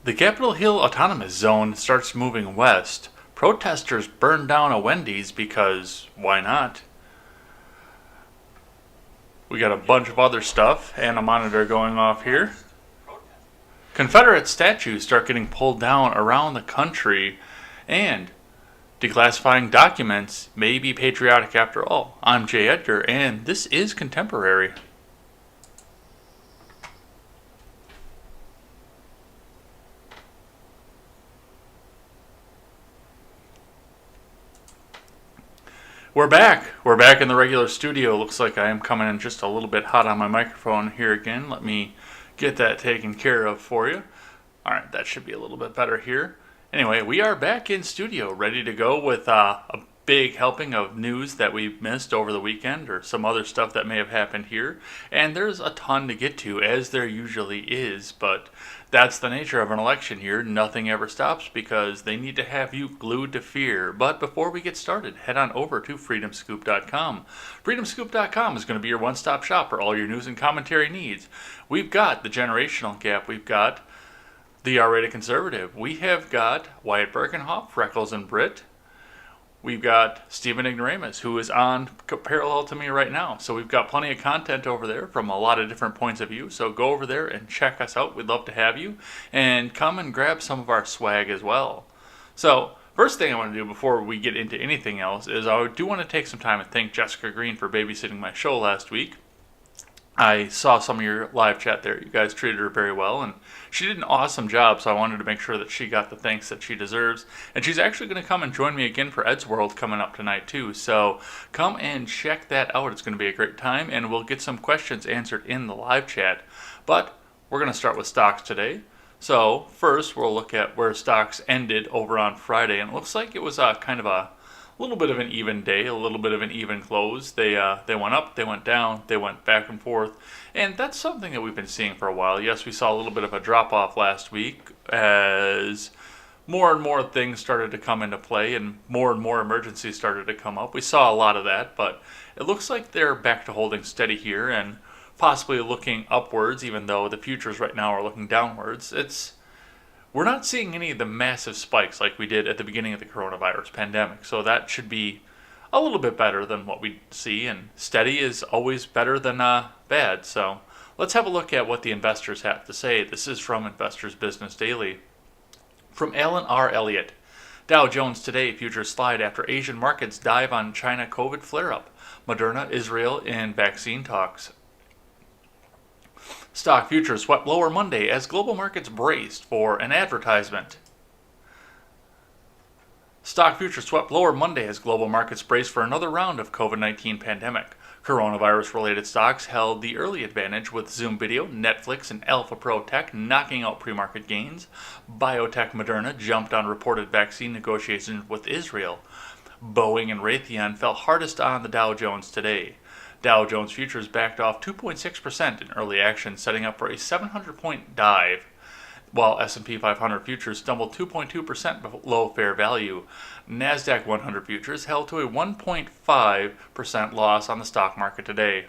The Capitol Hill Autonomous Zone starts moving west. Protesters burn down a Wendy's because why not? We got a bunch of other stuff and a monitor going off here. Confederate statues start getting pulled down around the country, and declassifying documents may be patriotic after all. I'm Jay Edgar, and this is Contemporary. We're back. We're back in the regular studio. Looks like I am coming in just a little bit hot on my microphone here again. Let me get that taken care of for you. All right, that should be a little bit better here. Anyway, we are back in studio, ready to go with a big helping of news that we missed over the weekend or some other stuff that may have happened here. And there's a ton to get to, as there usually is, but that's the nature of an election here. Nothing ever stops because they need to have you glued to fear. But before we get started, head on over to freedomscoop.com. Freedomscoop.com is going to be your one-stop shop for all your news and commentary needs. We've got the generational gap. We've got the R-rated conservative. We have got Wyatt Birkenhoff, Freckles, and Britt. We've got Stephen Ignoramus, who is on parallel to me right now. So we've got plenty of content over there from a lot of different points of view. So go over there and check us out. We'd love to have you. And come and grab some of our swag as well. So first thing I want to do before we get into anything else is I do want to take some time and thank Jessica Green for babysitting my show last week. I saw some of your live chat there. You guys treated her very well, and she did an awesome job, so I wanted to make sure that she got the thanks that she deserves. And she's actually going to come and join me again for Ed's World coming up tonight, too. So come and check that out. It's going to be a great time, and we'll get some questions answered in the live chat. But we're going to start with stocks today. So first, we'll look at where stocks ended over on Friday, and it looks like it was kind of a little bit of an even day, a little bit of an even close. They went up, they went down, they went back and forth, and that's something that we've been seeing for a while. Yes, we saw a little bit of a drop-off last week as more and more things started to come into play and more emergencies started to come up. We saw a lot of that, but it looks like they're back to holding steady here and possibly looking upwards, even though the futures right now are looking downwards. We're not seeing any of the massive spikes like we did at the beginning of the coronavirus pandemic, so that should be a little bit better than what we see, and steady is always better than bad. So let's have a look at what the investors have to say. This is from Investors Business Daily. From Alan R. Elliott. Dow Jones today futures slide after Asian markets dive on China COVID flare-up. Moderna, Israel, and vaccine talks. Stock futures swept lower Monday as global markets braced for an advertisement. Stock futures swept lower Monday as global markets braced for another round of COVID-19 pandemic. Coronavirus-related stocks held the early advantage with Zoom Video, Netflix, and Alpha Pro Tech knocking out pre-market gains. Biotech Moderna jumped on reported vaccine negotiations with Israel. Boeing and Raytheon fell hardest on the Dow Jones today. Dow Jones futures backed off 2.6% in early action, setting up for a 700-point dive, while S&P 500 futures stumbled 2.2% below fair value. NASDAQ 100 futures held to a 1.5% loss on the stock market today.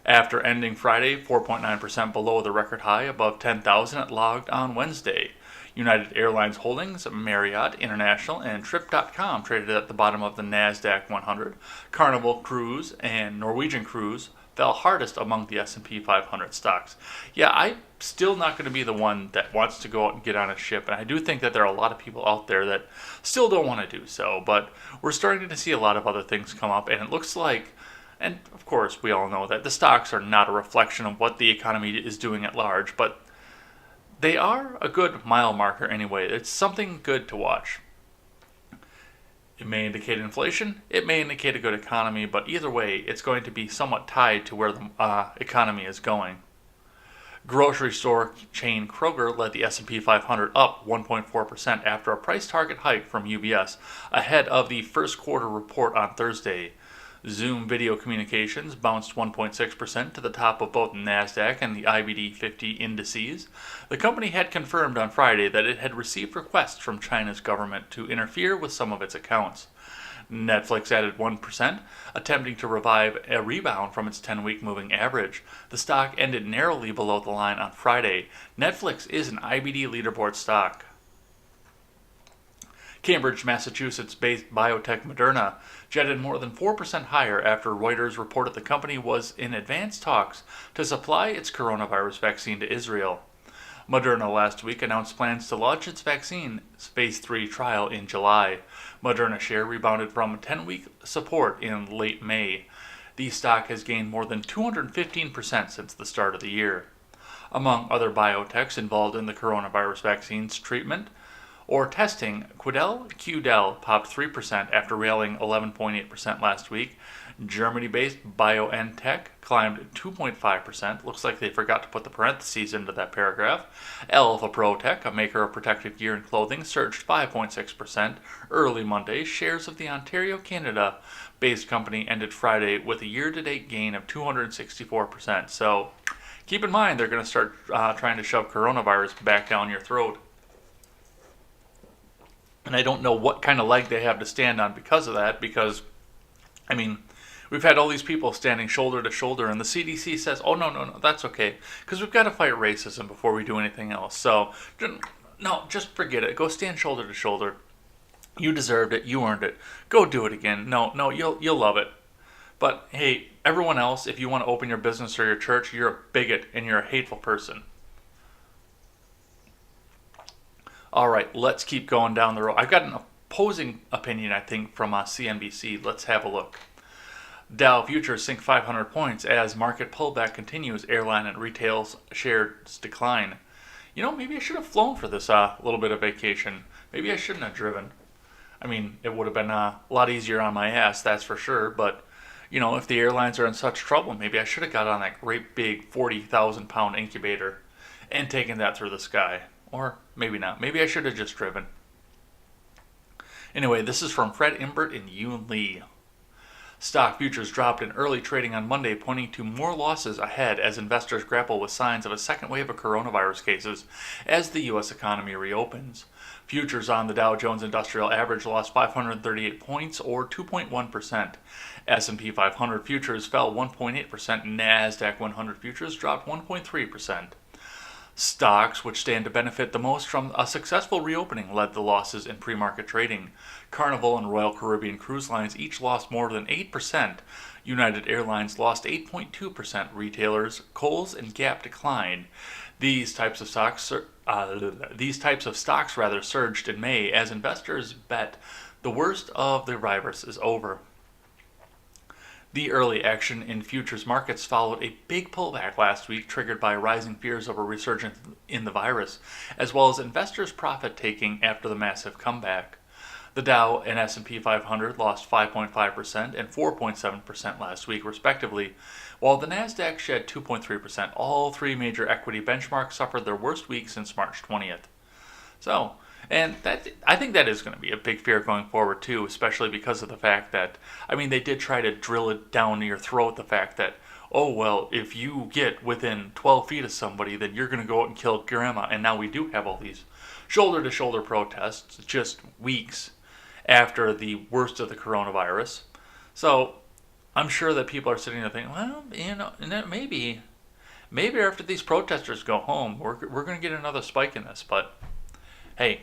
After ending Friday 4.9% below the record high above 10,000 it logged on Wednesday. United Airlines Holdings, Marriott International, and Trip.com traded at the bottom of the NASDAQ 100. Carnival Cruise and Norwegian Cruise fell hardest among the S&P 500 stocks. Yeah, I'm still not going to be the one that wants to go out and get on a ship, and I do think that there are a lot of people out there that still don't want to do so, but we're starting to see a lot of other things come up, and it looks like, and of course we all know that the stocks are not a reflection of what the economy is doing at large, but they are a good mile marker anyway. It's something good to watch. It may indicate inflation, it may indicate a good economy, but either way, it's going to be somewhat tied to where the economy is going. Grocery store chain Kroger led the S&P 500 up 1.4% after a price target hike from UBS ahead of the first quarter report on Thursday. Zoom Video Communications bounced 1.6% to the top of both NASDAQ and the IBD 50 indices. The company had confirmed on Friday that it had received requests from China's government to interfere with some of its accounts. Netflix added 1%, attempting to revive a rebound from its 10-week moving average. The stock ended narrowly below the line on Friday. Netflix is an IBD leaderboard stock. Cambridge, Massachusetts-based biotech Moderna jetted more than 4% higher after Reuters reported the company was in advanced talks to supply its coronavirus vaccine to Israel. Moderna last week announced plans to launch its vaccine phase 3 trial in July. Moderna share rebounded from 10-week support in late May. The stock has gained more than 215% since the start of the year. Among other biotechs involved in the coronavirus vaccine's treatment or testing, QDel popped 3% after railing 11.8% last week. Germany-based BioNTech climbed 2.5%. Looks like they forgot to put the parentheses into that paragraph. Alpha Protech, a maker of protective gear and clothing, surged 5.6%. Early Monday, shares of the Ontario, Canada-based company ended Friday with a year-to-date gain of 264%. So keep in mind they're going to start trying to shove coronavirus back down your throat. And I don't know what kind of leg they have to stand on because of that, because, I mean, we've had all these people standing shoulder to shoulder, and the CDC says, oh, no, that's okay, because we've got to fight racism before we do anything else. So, no, just forget it. Go stand shoulder to shoulder. You deserved it. You earned it. Go do it again. No, you'll love it. But, hey, everyone else, if you want to open your business or your church, you're a bigot and you're a hateful person. All right, let's keep going down the road. I've got an opposing opinion, I think, from CNBC. Let's have a look. Dow futures sink 500 points as market pullback continues. Airline and retail shares decline. You know, maybe I should have flown for this little bit of vacation. Maybe I shouldn't have driven. I mean, it would have been a lot easier on my ass, that's for sure. But, you know, if the airlines are in such trouble, maybe I should have got on that great big 40,000-pound incubator and taken that through the sky. Or maybe not. Maybe I should have just driven. Anyway, this is from Fred Imbert and Yoon Lee. Stock futures dropped in early trading on Monday, pointing to more losses ahead as investors grapple with signs of a second wave of coronavirus cases as the U.S. economy reopens. Futures on the Dow Jones Industrial Average lost 538 points, or 2.1%. S&P 500 futures fell 1.8%. NASDAQ 100 futures dropped 1.3%. Stocks, which stand to benefit the most from a successful reopening, led the losses in pre-market trading. Carnival and Royal Caribbean Cruise Lines each lost more than 8%. United Airlines lost 8.2%. Retailers, Kohl's and Gap declined. These types of stocks surged in May as investors bet the worst of the virus is over. The early action in futures markets followed a big pullback last week, triggered by rising fears of a resurgence in the virus, as well as investors' profit-taking after the massive comeback. The Dow and S&P 500 lost 5.5% and 4.7% last week, respectively, while the NASDAQ shed 2.3%. All three major equity benchmarks suffered their worst week since March 20th. So, and I think that is going to be a big fear going forward too, especially because of the fact that, I mean, they did try to drill it down your throat, the fact that, oh, well, if you get within 12 feet of somebody, then you're going to go out and kill grandma. And now we do have all these shoulder-to-shoulder protests just weeks after the worst of the coronavirus. So I'm sure that people are sitting there thinking, well, you know, maybe after these protesters go home, we're going to get another spike in this. But hey,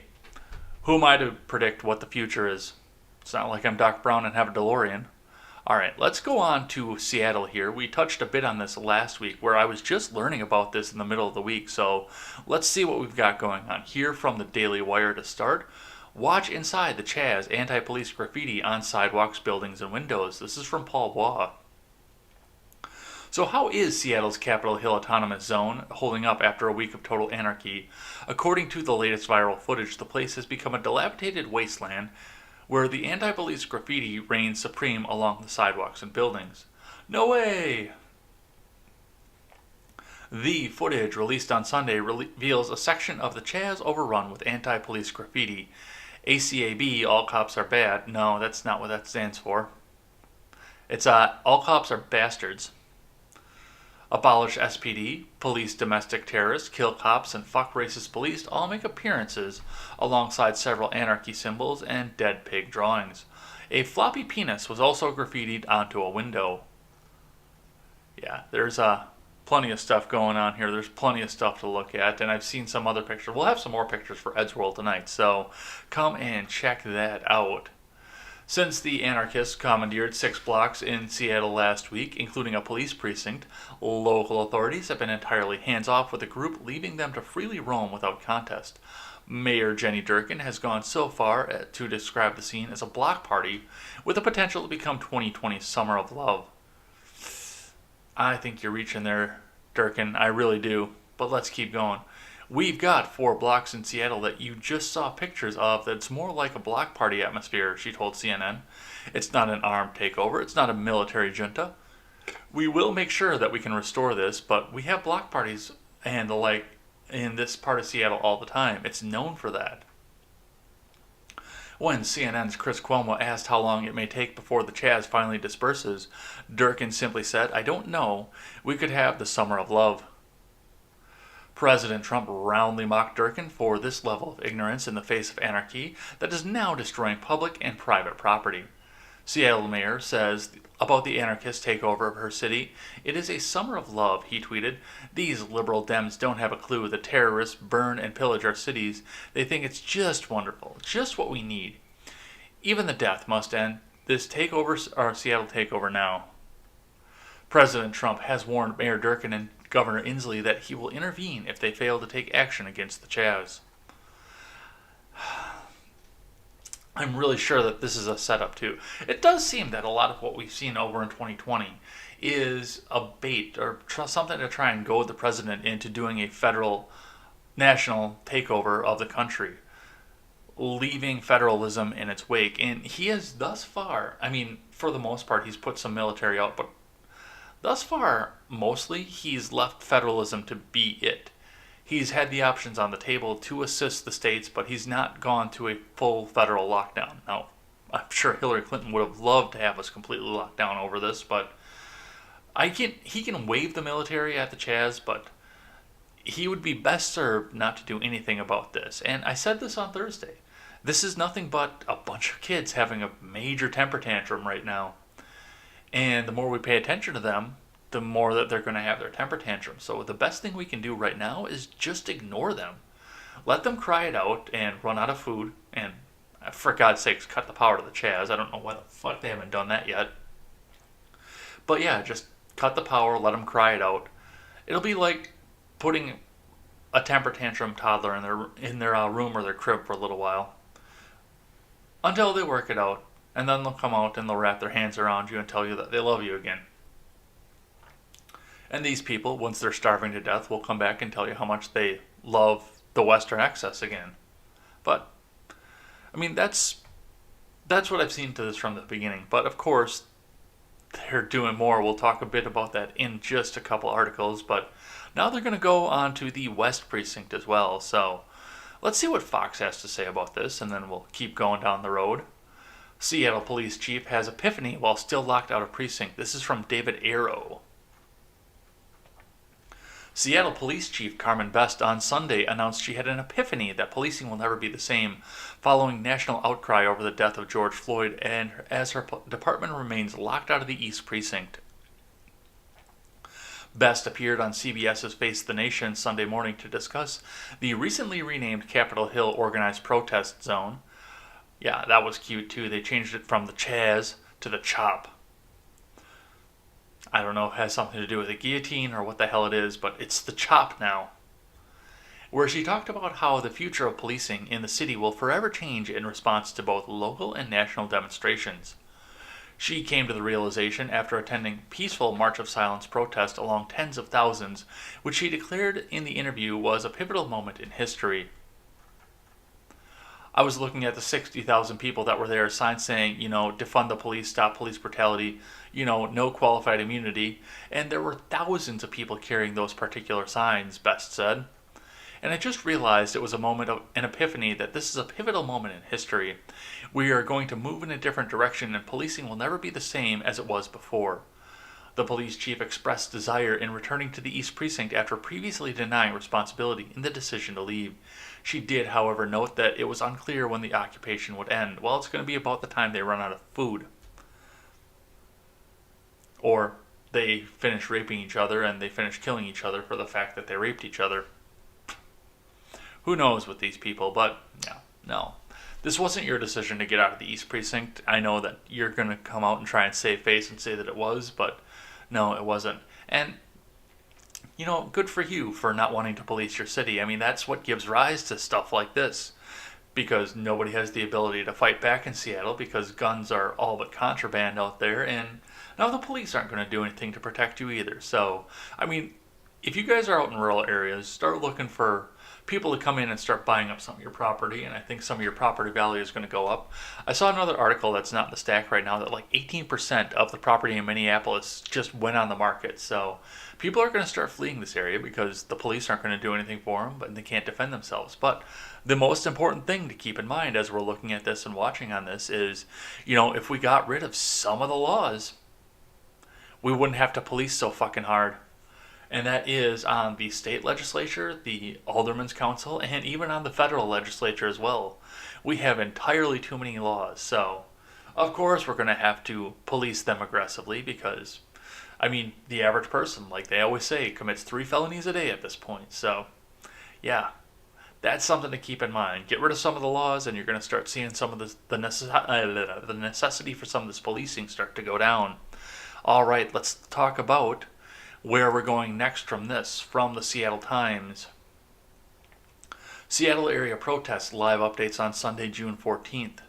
who am I to predict what the future is? It's not like I'm Doc Brown and have a DeLorean. All right, let's go on to Seattle here. We touched a bit on this last week, where I was just learning about this in the middle of the week. So let's see what we've got going on here from the Daily Wire to start. Watch inside the Chaz anti-police graffiti on sidewalks, buildings, and windows. This is from Paul Waugh. So how is Seattle's Capitol Hill Autonomous Zone holding up after a week of total anarchy? According to the latest viral footage, the place has become a dilapidated wasteland where the anti-police graffiti reigns supreme along the sidewalks and buildings. No way! The footage released on Sunday reveals a section of the Chaz overrun with anti-police graffiti. ACAB, all cops are bad. No, that's not what that stands for. It's all cops are bastards. Abolish SPD, police domestic terrorists, kill cops, and fuck racist police all make appearances alongside several anarchy symbols and dead pig drawings. A floppy penis was also graffitied onto a window. Yeah, there's plenty of stuff going on here. There's plenty of stuff to look at, and I've seen some other pictures. We'll have some more pictures for Edgeworld tonight, so come and check that out. Since the anarchists commandeered 6 blocks in Seattle last week, including a police precinct, local authorities have been entirely hands-off with the group, leaving them to freely roam without contest. Mayor Jenny Durkin has gone so far to describe the scene as a block party with the potential to become 2020's Summer of Love. I think you're reaching there, Durkin. I really do. But let's keep going. We've got 4 blocks in Seattle that you just saw pictures of that's more like a block party atmosphere, she told CNN. It's not an armed takeover. It's not a military junta. We will make sure that we can restore this, but we have block parties and the like in this part of Seattle all the time. It's known for that. When CNN's Chris Cuomo asked how long it may take before the Chaz finally disperses, Durkin simply said, "I don't know. We could have the Summer of Love." President Trump roundly mocked Durkin for this level of ignorance in the face of anarchy that is now destroying public and private property. Seattle mayor says about the anarchist takeover of her city, "It is a summer of love," he tweeted. "These liberal Dems don't have a clue. The terrorists burn and pillage our cities. They think it's just wonderful, just what we need. Even the death must end. This takeover, our Seattle takeover now." President Trump has warned Mayor Durkin and Governor Inslee that he will intervene if they fail to take action against the Chaz. I'm really sure that this is a setup too. It does seem that a lot of what we've seen over in 2020 is a bait or something to try and goad the president into doing a federal, national takeover of the country, leaving federalism in its wake. And he has thus far, I mean, for the most part, he's put some military out, but thus far, mostly, he's left federalism to be it. He's had the options on the table to assist the states, but he's not gone to a full federal lockdown. Now, I'm sure Hillary Clinton would have loved to have us completely locked down over this, but he can waive the military at the Chaz, but he would be best served not to do anything about this. And I said this on Thursday. This is nothing but a bunch of kids having a major temper tantrum right now. And the more we pay attention to them, the more that they're going to have their temper tantrum. So the best thing we can do right now is just ignore them. Let them cry it out and run out of food. And for God's sakes, cut the power to the Chaz. I don't know why the fuck they haven't done that yet. But yeah, just cut the power, let them cry it out. It'll be like putting a temper tantrum toddler in their room or their crib for a little while. Until they work it out. And then they'll come out and they'll wrap their hands around you and tell you that they love you again. And these people, once they're starving to death, will come back and tell you how much they love the Western excess again. But, I mean, that's what I've seen to this from the beginning. But, of course, they're doing more. We'll talk a bit about that in just a couple articles. But now they're going to go on to the West Precinct as well. So, let's see what Fox has to say about this, and then we'll keep going down the road. Seattle Police Chief has epiphany while still locked out of precinct. This is from David Arrow. Seattle Police Chief Carmen Best on Sunday announced she had an epiphany that policing will never be the same following national outcry over the death of George Floyd, and as her department remains locked out of the East Precinct. Best appeared on CBS's Face the Nation Sunday morning to discuss the recently renamed Capitol Hill Organized Protest Zone. Yeah, that was cute too. They changed it from the Chaz to the Chop. I don't know if it has something to do with a guillotine or what the hell it is, but it's the Chop now. Where she talked about how the future of policing in the city will forever change in response to both local and national demonstrations. She came to the realization after attending peaceful March of Silence protest along tens of thousands, which she declared in the interview was a pivotal moment in history. I was looking at the 60,000 people that were there, signs saying, defund the police, stop police brutality, no qualified immunity. And there were thousands of people carrying those particular signs, Best said. And I just realized it was a moment of an epiphany that this is a pivotal moment in history. We are going to move in a different direction and policing will never be the same as it was before. The police chief expressed desire in returning to the East Precinct after previously denying responsibility in the decision to leave. She did, however, note that it was unclear when the occupation would end. Well, it's going to be about the time they run out of food. Or they finish raping each other and they finish killing each other for the fact that they raped each other. Who knows with these people, but no. This wasn't your decision to get out of the East Precinct. I know that you're going to come out and try and save face and say that it was, but no, it wasn't. And, good for you for not wanting to police your city. I mean, that's what gives rise to stuff like this. Because nobody has the ability to fight back in Seattle because guns are all but contraband out there, and now the police aren't going to do anything to protect you either. So, I mean, if you guys are out in rural areas, start looking for people to come in and start buying up some of your property, and I think some of your property value is going to go up. I saw another article that's not in the stack right now that like 18% of the property in Minneapolis just went on the market. So people are going to start fleeing this area because the police aren't going to do anything for them, but they can't defend themselves. But the most important thing to keep in mind as we're looking at this and watching on this is, if we got rid of some of the laws, we wouldn't have to police so fucking hard. And that is on the state legislature, the Alderman's Council, and even on the federal legislature as well. We have entirely too many laws. So, of course, we're going to have to police them aggressively because, the average person, like they always say, commits 3 felonies a day at this point. So, yeah, that's something to keep in mind. Get rid of some of the laws and you're going to start seeing some of the necessity for some of this policing start to go down. All right, let's talk about where we're going next from this, from the Seattle Times. Seattle area protests, live updates on Sunday, June 14th.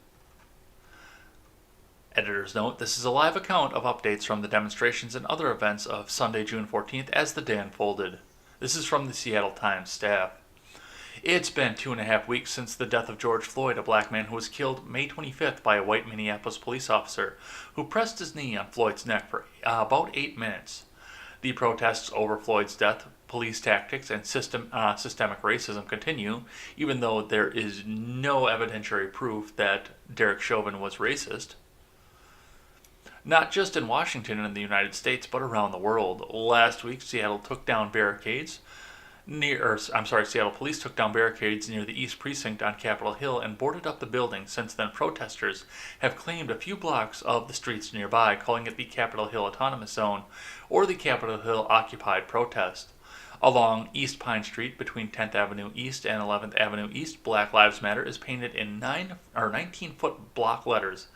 Editor's note, this is a live account of updates from the demonstrations and other events of Sunday, June 14th as the day unfolded. This is from the Seattle Times staff. It's been 2.5 weeks since the death of George Floyd, a black man who was killed May 25th by a white Minneapolis police officer who pressed his knee on Floyd's neck for about 8 minutes. The protests over Floyd's death, police tactics, and systemic racism continue, even though there is no evidentiary proof that Derek Chauvin was racist. Not just in Washington and the United States, but around the world. Last week, Seattle police took down barricades near the East Precinct on Capitol Hill and boarded up the building. Since then, protesters have claimed a few blocks of the streets nearby, calling it the Capitol Hill Autonomous Zone or the Capitol Hill Occupied Protest. Along East Pine Street between 10th Avenue East and 11th Avenue East, Black Lives Matter is painted in 19-foot block letters,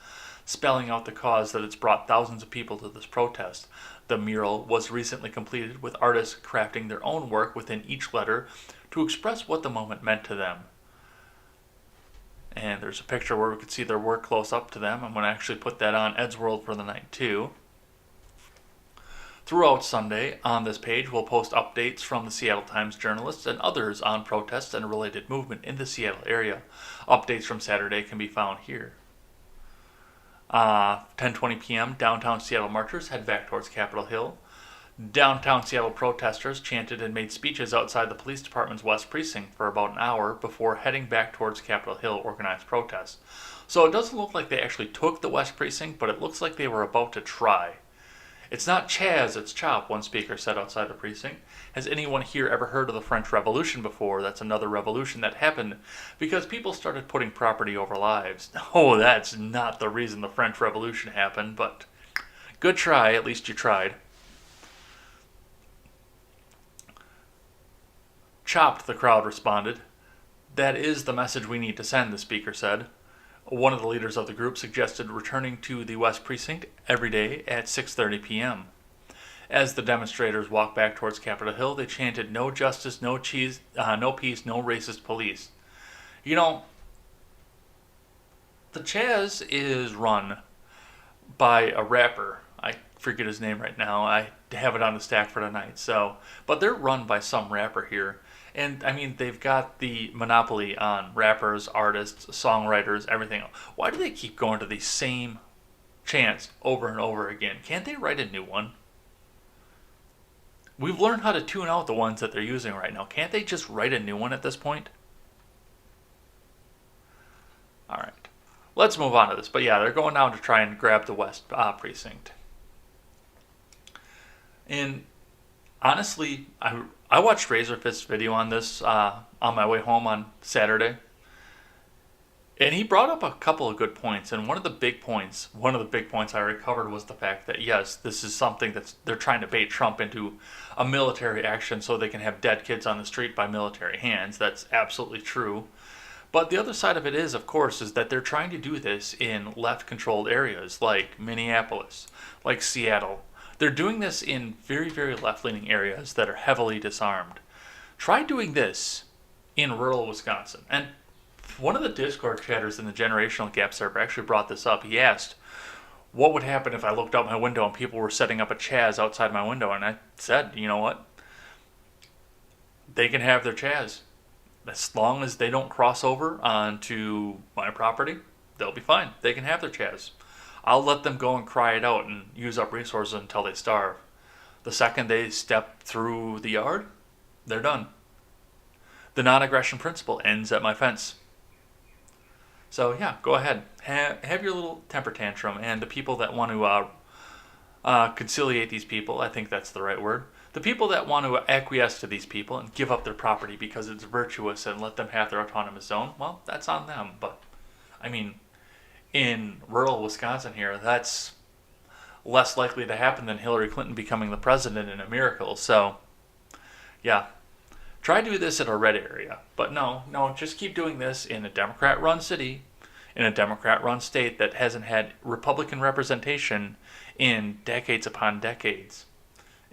spelling out the cause that it's brought thousands of people to this protest. The mural was recently completed with artists crafting their own work within each letter to express what the moment meant to them. And there's a picture where we could see their work close up to them. I'm going to actually put that on Ed's World for the night too. Throughout Sunday, on this page, we'll post updates from the Seattle Times journalists and others on protests and related movement in the Seattle area. Updates from Saturday can be found here. 10:20 p.m., downtown Seattle marchers head back towards Capitol Hill. Downtown Seattle protesters chanted and made speeches outside the police department's West Precinct for about an hour before heading back towards Capitol Hill organized protests. So it doesn't look like they actually took the West Precinct, but it looks like they were about to try. It's not Chaz, it's Chop, one speaker said outside the precinct. Has anyone here ever heard of the French Revolution before? That's another revolution that happened because people started putting property over lives. No, that's not the reason the French Revolution happened, but good try, at least you tried. Chopped, the crowd responded. That is the message we need to send, the speaker said. One of the leaders of the group suggested returning to the West Precinct every day at 6:30 p.m. As the demonstrators walked back towards Capitol Hill, they chanted, "No justice, no peace, no racist police." The Chaz is run by a rapper. I forget his name right now. I have it on the stack for tonight. But they're run by some rapper here. And, they've got the monopoly on rappers, artists, songwriters, everything. Why do they keep going to the same chants over and over again? Can't they write a new one? We've learned how to tune out the ones that they're using right now. Can't they just write a new one at this point? All right. Let's move on to this. But yeah, they're going down to try and grab the West Precinct. And honestly, I watched Razorfist's video on this on my way home on Saturday, and he brought up a couple of good points. And one of the big points I recovered was the fact that yes, this is something that they're trying to bait Trump into a military action so they can have dead kids on the street by military hands. That's absolutely true. But the other side of it is, of course, is that they're trying to do this in left-controlled areas like Minneapolis, like Seattle. They're doing this in very, very left-leaning areas that are heavily disarmed. Try doing this in rural Wisconsin. And one of the Discord chatters in the Generational Gap server actually brought this up. He asked, what would happen if I looked out my window and people were setting up a Chaz outside my window? And I said, you know what? They can have their Chaz. As long as they don't cross over onto my property, they'll be fine. They can have their Chaz. I'll let them go and cry it out and use up resources until they starve. The second they step through the yard, they're done. The non-aggression principle ends at my fence. So yeah, go ahead. Have your little temper tantrum, and the people that want to conciliate these people, I think that's the right word. The people that want to acquiesce to these people and give up their property because it's virtuous and let them have their autonomous zone, well, that's on them. But, I mean, in rural Wisconsin here, that's less likely to happen than Hillary Clinton becoming the president in a miracle. So, yeah, try to do this in a red area. But no, just keep doing this in a Democrat-run city, in a Democrat-run state that hasn't had Republican representation in decades upon decades.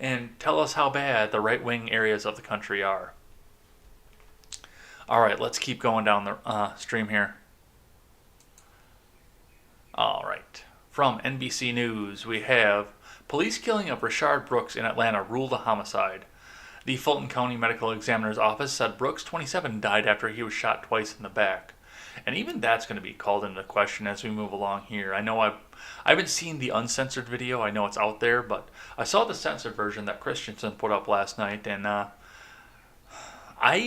And tell us how bad the right-wing areas of the country are. All right, let's keep going down the stream here. All right. From NBC News, we have police killing of Rayshard Brooks in Atlanta ruled a homicide. The Fulton County Medical Examiner's Office said Brooks, 27, died after he was shot twice in the back. And even that's going to be called into question as we move along here. I know I haven't seen the uncensored video. I know it's out there, but I saw the censored version that Christensen put up last night, and I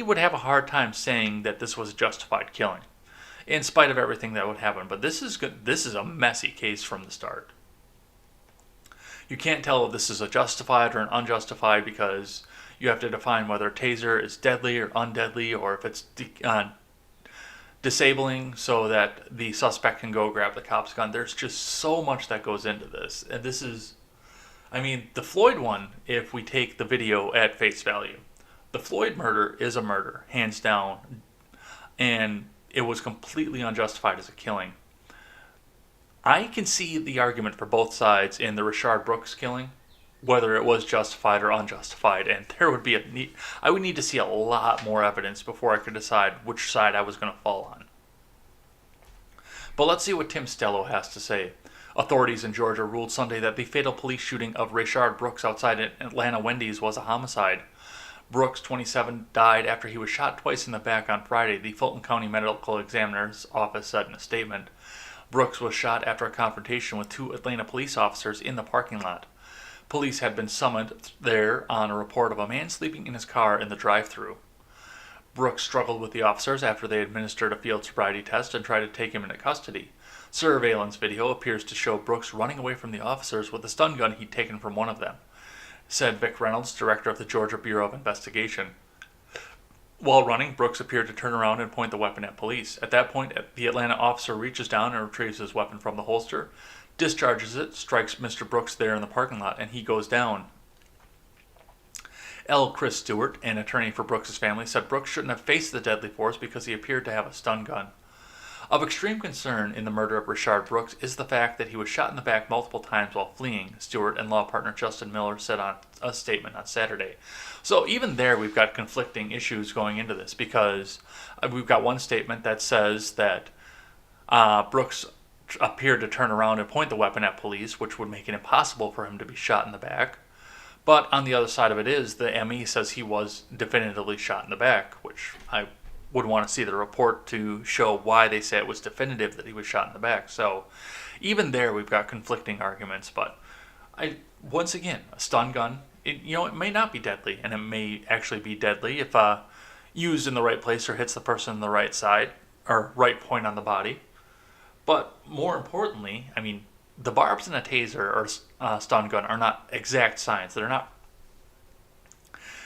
would have a hard time saying that this was a justified killing, in spite of everything that would happen. But this is good. This is a messy case from the start. You can't tell if this is a justified or an unjustified because you have to define whether a taser is deadly or undeadly, or if it's disabling so that the suspect can go grab the cop's gun. There's just so much that goes into this. And this is, I mean, the Floyd one, if we take the video at face value, the Floyd murder is a murder, hands down. And it was completely unjustified as a killing. I can see the argument for both sides in the Rayshard Brooks killing, whether it was justified or unjustified, and there would be I would need to see a lot more evidence before I could decide which side I was going to fall on. But let's see what Tim Stello has to say. Authorities in Georgia ruled Sunday that the fatal police shooting of Rayshard Brooks outside an Atlanta Wendy's was a homicide. Brooks, 27, died after he was shot twice in the back on Friday, the Fulton County Medical Examiner's Office said in a statement. Brooks was shot after a confrontation with two Atlanta police officers in the parking lot. Police had been summoned there on a report of a man sleeping in his car in the drive-thru. Brooks struggled with the officers after they administered a field sobriety test and tried to take him into custody. Surveillance video appears to show Brooks running away from the officers with a stun gun he'd taken from one of them, said Vic Reynolds, director of the Georgia Bureau of Investigation. While running, Brooks appeared to turn around and point the weapon at police. At that point, the Atlanta officer reaches down and retrieves his weapon from the holster, discharges it, strikes Mr. Brooks there in the parking lot, and he goes down. Chris Stewart, an attorney for Brooks' family, said Brooks shouldn't have faced the deadly force because he appeared to have a stun gun. Of extreme concern in the murder of Rayshard Brooks is the fact that he was shot in the back multiple times while fleeing, Stewart and law partner Justin Miller said on a statement on Saturday. So even there we've got conflicting issues going into this because we've got one statement that says that Brooks appeared to turn around and point the weapon at police, which would make it impossible for him to be shot in the back. But on the other side of it is the ME says he was definitively shot in the back, which I would want to see the report to show why they say it was definitive that he was shot in the back. So even there we've got conflicting arguments. But once again, a stun gun, it may not be deadly, and it may actually be deadly if used in the right place or hits the person on the right side or right point on the body. But more importantly, I mean, the barbs in a taser or stun gun are not exact science. They're not.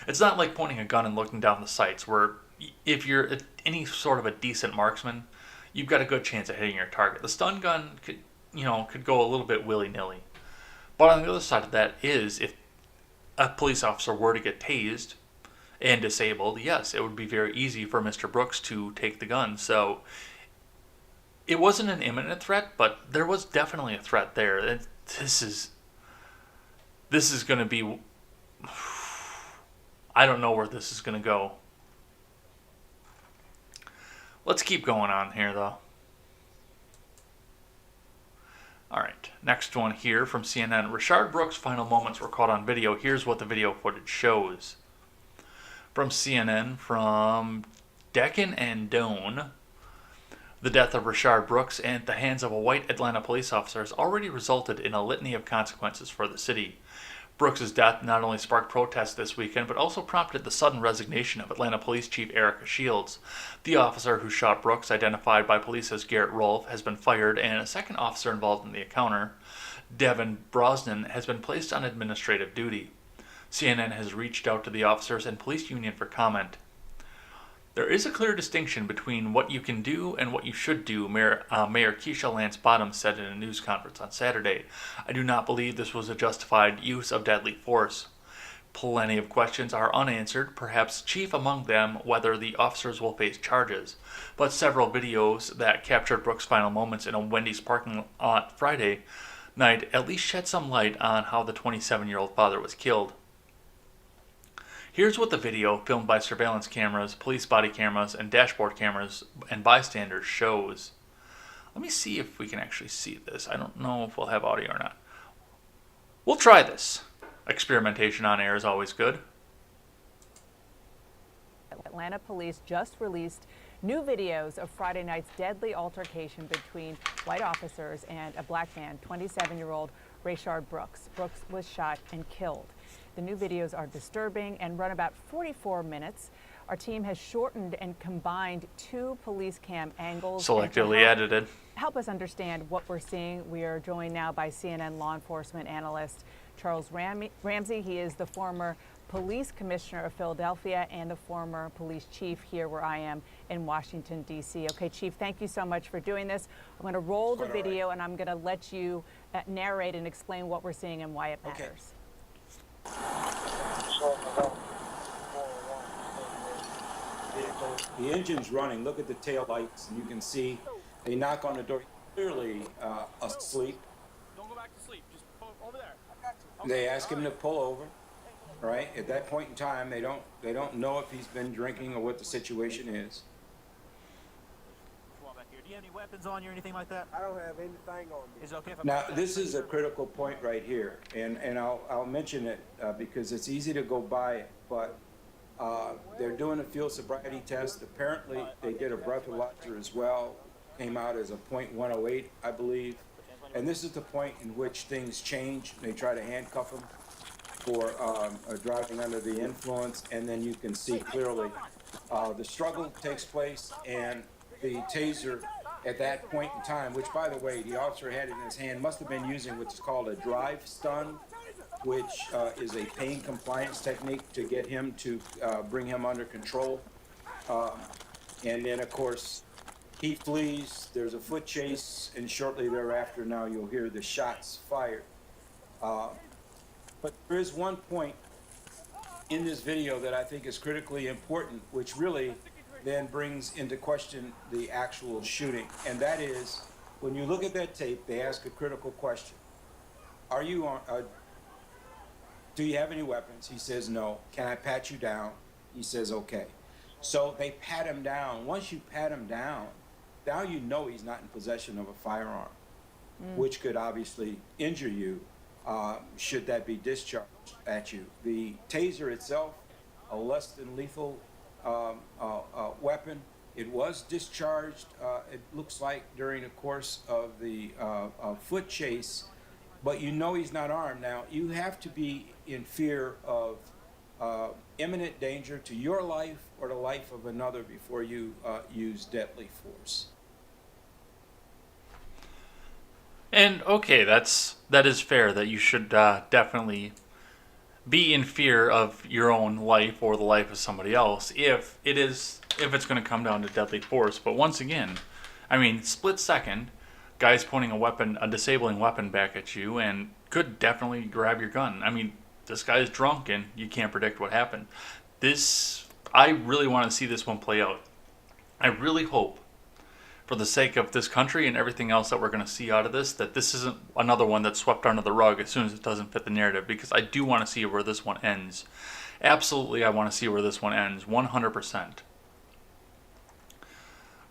It's not like pointing a gun and looking down the sights. Where if you're any sort of a decent marksman, you've got a good chance of hitting your target. The stun gun could go a little bit willy nilly. But on the other side of that is if a police officer were to get tased and disabled, yes, it would be very easy for Mr. Brooks to take the gun. So it wasn't an imminent threat, but there was definitely a threat there. This is going to be. I don't know where this is going to go. Let's keep going on here, though. All right, next one here from CNN. Rayshard Brooks' final moments were caught on video. Here's what the video footage shows. From CNN, from Deccan and Doan. The death of Rayshard Brooks at the hands of a white Atlanta police officer has already resulted in a litany of consequences for the city. Brooks' death not only sparked protests this weekend, but also prompted the sudden resignation of Atlanta Police Chief Erica Shields. The officer who shot Brooks, identified by police as Garrett Rolfe, has been fired, and a second officer involved in the encounter, Devin Brosnan, has been placed on administrative duty. CNN has reached out to the officers and police union for comment. There is a clear distinction between what you can do and what you should do, Mayor Keisha Lance Bottoms said in a news conference on Saturday. I do not believe this was a justified use of deadly force. Plenty of questions are unanswered, perhaps chief among them whether the officers will face charges. But several videos that captured Brooks' final moments in a Wendy's parking lot Friday night at least shed some light on how the 27-year-old father was killed. Here's what the video, filmed by surveillance cameras, police body cameras, and dashboard cameras and bystanders, shows. Let me see if we can actually see this. I don't know if we'll have audio or not. We'll try this. Experimentation on air is always good. Atlanta police just released new videos of Friday night's deadly altercation between white officers and a black man, 27-year-old Rayshard Brooks. Brooks was shot and killed. The new videos are disturbing and run about 44 minutes. Our team has shortened and combined two police cam angles. Selectively edited. Help us understand what we're seeing. We are joined now by CNN law enforcement analyst Charles Ramsey. He is the former police commissioner of Philadelphia and the former police chief here where I am in Washington, D.C. Okay, Chief, thank you so much for doing this. I'm going to roll the video and I'm going to let you narrate and explain what we're seeing and why it matters. Okay. The engine's running. Look at the tail lights, and you can see they knock on the door. Clearly asleep. Don't go back to sleep. Just pull over there. Okay. They ask him to pull over. Right at that point in time, they don't know if he's been drinking or what the situation is. Do you have any weapons on you or anything like that? I don't have anything on me. Is it okay if I Now, this is a critical point right here, and I'll mention it because it's easy to go by it, but they're doing a field sobriety test. Apparently, they did a breathalyzer as well. Came out as a .108, I believe. And this is the point in which things change. They try to handcuff him for driving under the influence, and then you can see clearly the struggle takes place, and the taser at that point in time, which, by the way, the officer had in his hand, must have been using what's called a drive stun, which is a pain compliance technique to get him to bring him under control. And then, of course, he flees. There's a foot chase, and shortly thereafter, now you'll hear the shots fired. But there is one point in this video that I think is critically important, which really then brings into question the actual shooting. And that is, when you look at that tape, they ask a critical question. Are you on, do you have any weapons? He says no. Can I pat you down? He says okay. So they pat him down. Once you pat him down, now you know he's not in possession of a firearm, which could obviously injure you should that be discharged at you. The taser itself, a less than lethal weapon. It was discharged, it looks like, during the course of the foot chase, but you know he's not armed. Now, you have to be in fear of imminent danger to your life or the life of another before you use deadly force. And okay, that is fair that you should definitely be in fear of your own life or the life of somebody else if it's going to come down to deadly force. But once again, I mean, split second, guys pointing a disabling weapon back at you and could definitely grab your gun. I mean, this guy's drunk and you can't predict what happened. I really want to see this one play out. I really hope, for the sake of this country and everything else that we're going to see out of this, that this isn't another one that's swept under the rug as soon as it doesn't fit the narrative, because I do want to see where this one ends. Absolutely, I want to see where this one ends, 100%.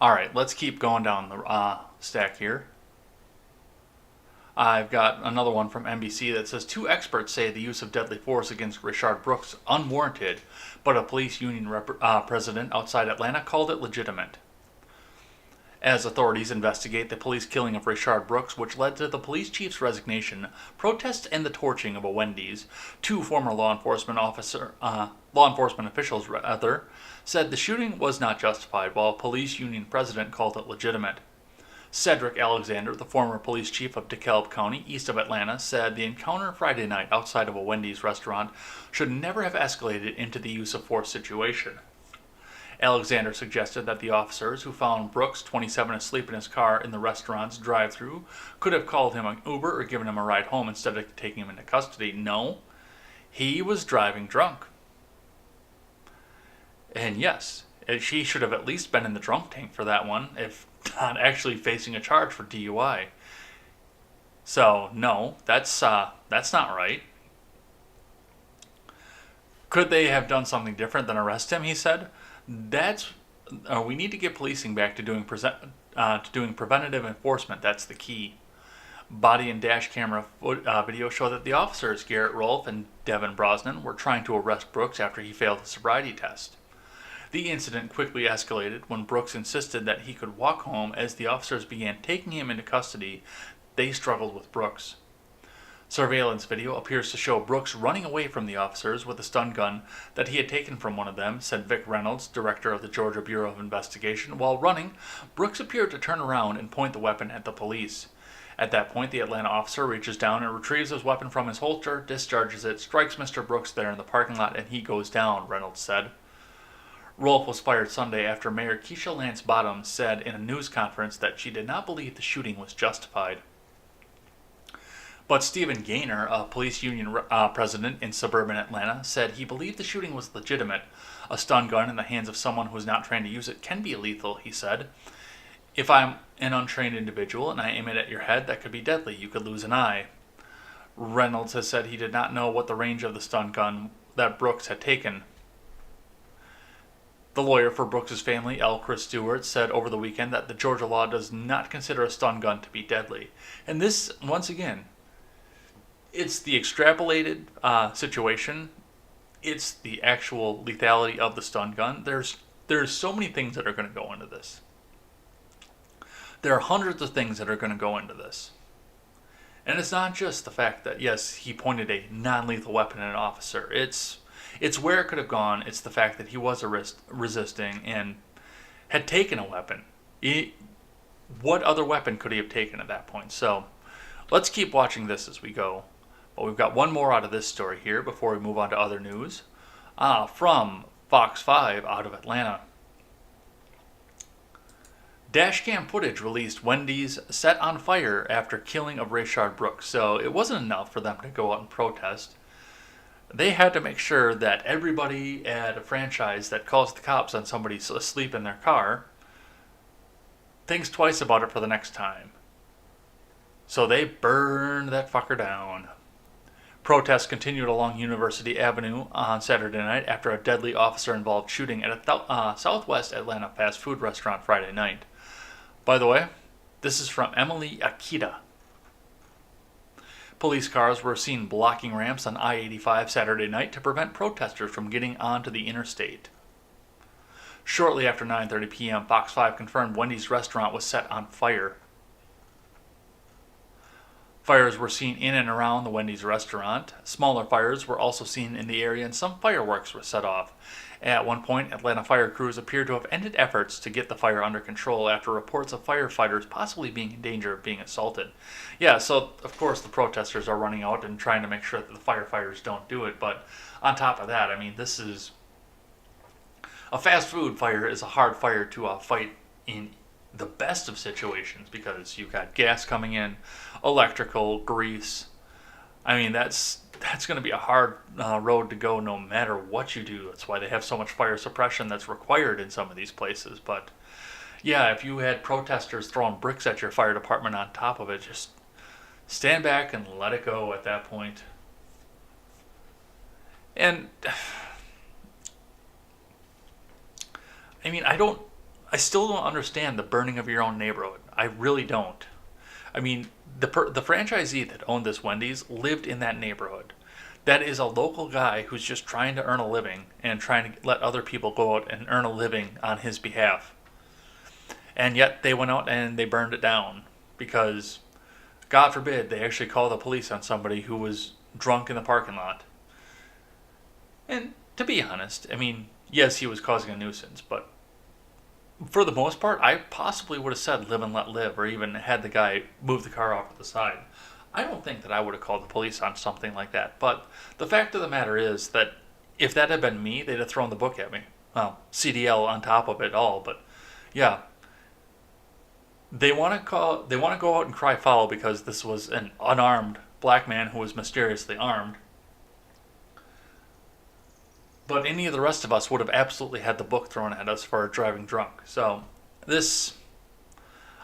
Alright, let's keep going down the stack here. I've got another one from NBC that says, 2 experts say the use of deadly force against Rayshard Brooks unwarranted, but a police union president outside Atlanta called it legitimate. As authorities investigate the police killing of Rayshard Brooks, which led to the police chief's resignation, protests, and the torching of a Wendy's, 2 former law enforcement officials said the shooting was not justified, while a police union president called it legitimate. Cedric Alexander, the former police chief of DeKalb County, east of Atlanta, said the encounter Friday night outside of a Wendy's restaurant should never have escalated into the use of force situation. Alexander suggested that the officers who found Brooks, 27, asleep in his car in the restaurant's drive-thru could have called him an Uber or given him a ride home instead of taking him into custody. No, he was driving drunk. And yes, she should have at least been in the drunk tank for that one, if not actually facing a charge for DUI. So, no, that's not right. Could they have done something different than arrest him, he said? We need to get policing back to doing preventative enforcement. That's the key. Body and dash camera video show that the officers, Garrett Rolfe and Devin Brosnan, were trying to arrest Brooks after he failed a sobriety test. The incident quickly escalated when Brooks insisted that he could walk home. As the officers began taking him into custody, they struggled with Brooks. Surveillance video appears to show Brooks running away from the officers with a stun gun that he had taken from one of them, said Vic Reynolds, director of the Georgia Bureau of Investigation. While running, Brooks appeared to turn around and point the weapon at the police. At that point, the Atlanta officer reaches down and retrieves his weapon from his holster, discharges it, strikes Mr. Brooks there in the parking lot, and he goes down, Reynolds said. Rolfe was fired Sunday after Mayor Keisha Lance Bottoms said in a news conference that she did not believe the shooting was justified. But Stephen Gaynor, a police union president in suburban Atlanta, said he believed the shooting was legitimate. A stun gun in the hands of someone who is not trained to use it can be lethal, he said. If I'm an untrained individual and I aim it at your head, that could be deadly. You could lose an eye. Reynolds has said he did not know what the range of the stun gun that Brooks had taken. The lawyer for Brooks' family, L. Chris Stewart, said over the weekend that the Georgia law does not consider a stun gun to be deadly. And this, once again, it's the extrapolated situation. It's the actual lethality of the stun gun. There's so many things that are going to go into this. There are hundreds of things that are going to go into this. And it's not just the fact that, yes, he pointed a non-lethal weapon at an officer. It's where it could have gone. It's the fact that he was resisting and had taken a weapon. What other weapon could he have taken at that point? So let's keep watching this as we go. But we've got one more out of this story here before we move on to other news. From Fox 5 out of Atlanta. Dashcam footage released Wendy's set on fire after killing of Rayshard Brooks. So it wasn't enough for them to go out and protest. They had to make sure that everybody at a franchise that calls the cops on somebody asleep in their car thinks twice about it for the next time. So they burned that fucker down. Protests continued along University Avenue on Saturday night after a deadly officer-involved shooting at a Southwest Atlanta fast food restaurant Friday night. By the way, this is from Emily Akita. Police cars were seen blocking ramps on I-85 Saturday night to prevent protesters from getting onto the interstate. Shortly after 9:30 p.m., Fox 5 confirmed Wendy's restaurant was set on fire. Fires were seen in and around the Wendy's restaurant. Smaller fires were also seen in the area, and some fireworks were set off. At one point, Atlanta fire crews appeared to have ended efforts to get the fire under control after reports of firefighters possibly being in danger of being assaulted. Yeah, so of course the protesters are running out and trying to make sure that the firefighters don't do it. But on top of that, I mean, this is a fast food fire is a hard fire to fight in the best of situations because you've got gas coming in, electrical, grease. I mean, that's going to be a hard road to go no matter what you do. That's why they have so much fire suppression that's required in some of these places. But yeah, if you had protesters throwing bricks at your fire department on top of it, just stand back and let it go at that point. And I mean, I still don't understand the burning of your own neighborhood. I really don't. I mean, the franchisee that owned this Wendy's lived in that neighborhood. That is a local guy who's just trying to earn a living and trying to let other people go out and earn a living on his behalf. And yet they went out and they burned it down because, God forbid, they actually call the police on somebody who was drunk in the parking lot. And to be honest, I mean, yes, he was causing a nuisance, but for the most part, I possibly would have said live and let live, or even had the guy move the car off to the side. I don't think that I would have called the police on something like that. But the fact of the matter is that if that had been me, they'd have thrown the book at me. Well, CDL on top of it all, but yeah. They want to go out and cry foul because this was an unarmed black man who was mysteriously armed. But any of the rest of us would have absolutely had the book thrown at us for driving drunk. So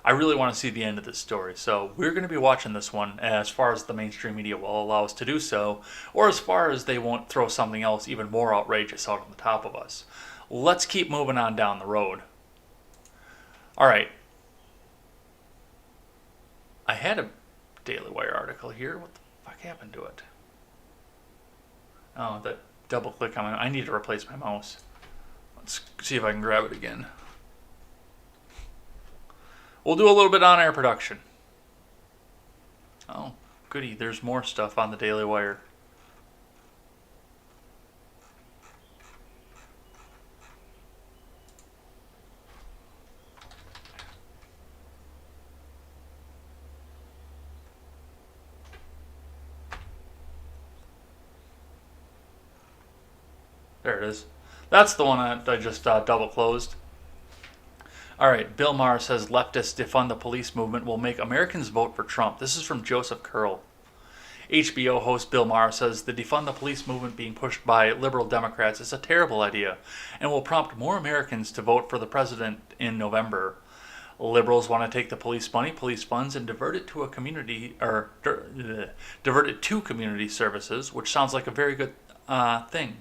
I really want to see the end of this story. So we're going to be watching this one as far as the mainstream media will allow us to do so, or as far as they won't throw something else even more outrageous out on the top of us. Let's keep moving on down the road. All right. I had a Daily Wire article here. What the fuck happened to it? Oh, that double click on it. I need to replace my mouse. Let's see if I can grab it again. We'll do a little bit on-air production. Oh, goody. There's more stuff on the Daily Wire. There it is. That's the one I just double closed. All right, Bill Maher says leftists defund the police movement will make Americans vote for Trump. This is from Joseph Curl. HBO host Bill Maher says the defund the police movement being pushed by liberal Democrats is a terrible idea and will prompt more Americans to vote for the president in November. Liberals want to take the police money, police funds, and divert it to community services, which sounds like a very good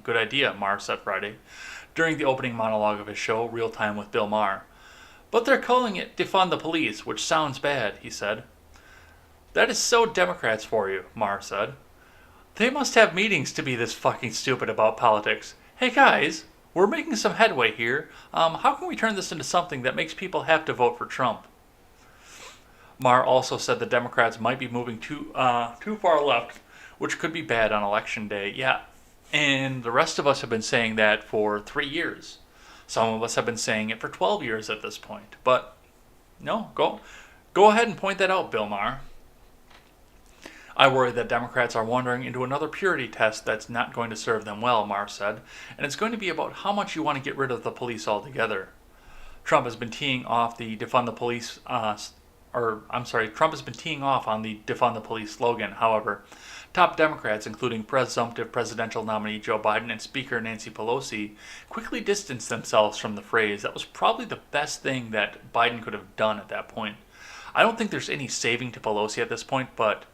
good idea, Maher said Friday, during the opening monologue of his show, Real Time with Bill Maher. But they're calling it defund the police, which sounds bad, he said. That is so Democrats for you, Maher said. They must have meetings to be this fucking stupid about politics. Hey guys, we're making some headway here. How can we turn this into something that makes people have to vote for Trump? Maher also said the Democrats might be moving too far left, which could be bad on Election Day. Yeah, and the rest of us have been saying that for 3 years. Some of us have been saying it for 12 years at this point. But no, go ahead and point that out, Bill Maher. I worry that Democrats are wandering into another purity test that's not going to serve them well, Maher said, and it's going to be about how much you want to get rid of the police altogether. Trump has been teeing off the defund the police Trump has been teeing off on the defund the police slogan. However, top Democrats, including presumptive presidential nominee Joe Biden and Speaker Nancy Pelosi, quickly distanced themselves from the phrase. That was probably the best thing that Biden could have done at that point. I don't think there's any saving to Pelosi at this point, but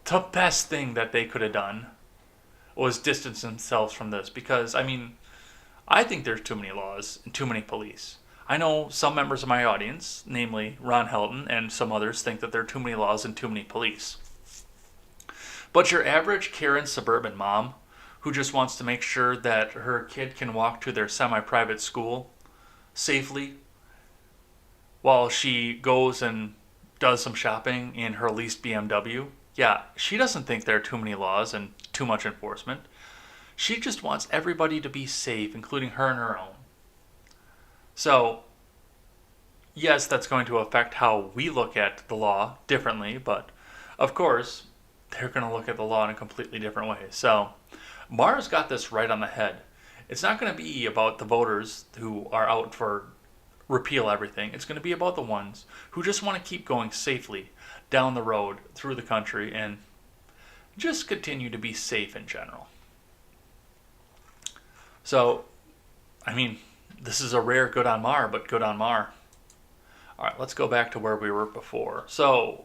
the best thing that they could have done was distance themselves from this because, I mean, I think there's too many laws and too many police. I know some members of my audience, namely Ron Helton and some others, think that there are too many laws and too many police. But your average Karen suburban mom who just wants to make sure that her kid can walk to their semi-private school safely while she goes and does some shopping in her leased BMW, Yeah, she doesn't think there are too many laws and too much enforcement. She just wants everybody to be safe, including her and her own. So, yes, that's going to affect how we look at the law differently, but of course, they're going to look at the law in a completely different way. So, Mara's got this right on the head. It's not going to be about the voters who are out for repeal everything. It's going to be about the ones who just want to keep going safely down the road through the country and just continue to be safe in general. So, I mean, this is a rare good on Mar, but good on Mar. All right, let's go back to where we were before. So,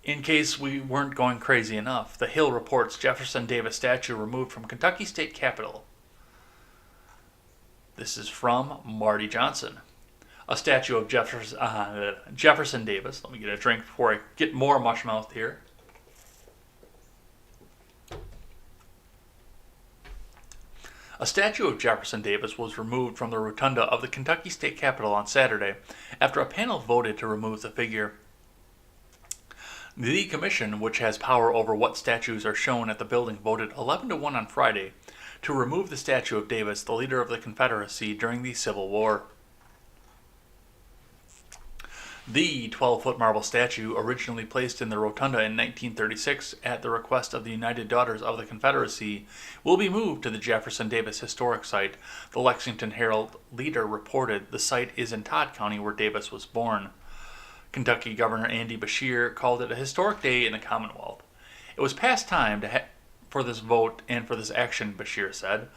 in case we weren't going crazy enough, The Hill reports Jefferson Davis statue removed from Kentucky State Capitol. This is from Marty Johnson. A statue of Jefferson Davis. Let me get a drink before I get more mush-mouthed here. A statue of Jefferson Davis was removed from the rotunda of the Kentucky State Capitol on Saturday after a panel voted to remove the figure. The commission, which has power over what statues are shown at the building, voted 11-1 on Friday to remove the statue of Davis, the leader of the Confederacy during the Civil War. The 12-foot marble statue, originally placed in the rotunda in 1936 at the request of the United Daughters of the Confederacy, will be moved to the Jefferson Davis Historic Site. The Lexington Herald-Leader reported the site is in Todd County, where Davis was born. Kentucky Governor Andy Beshear called it a historic day in the Commonwealth. It was past time for this vote and for this action, Beshear said.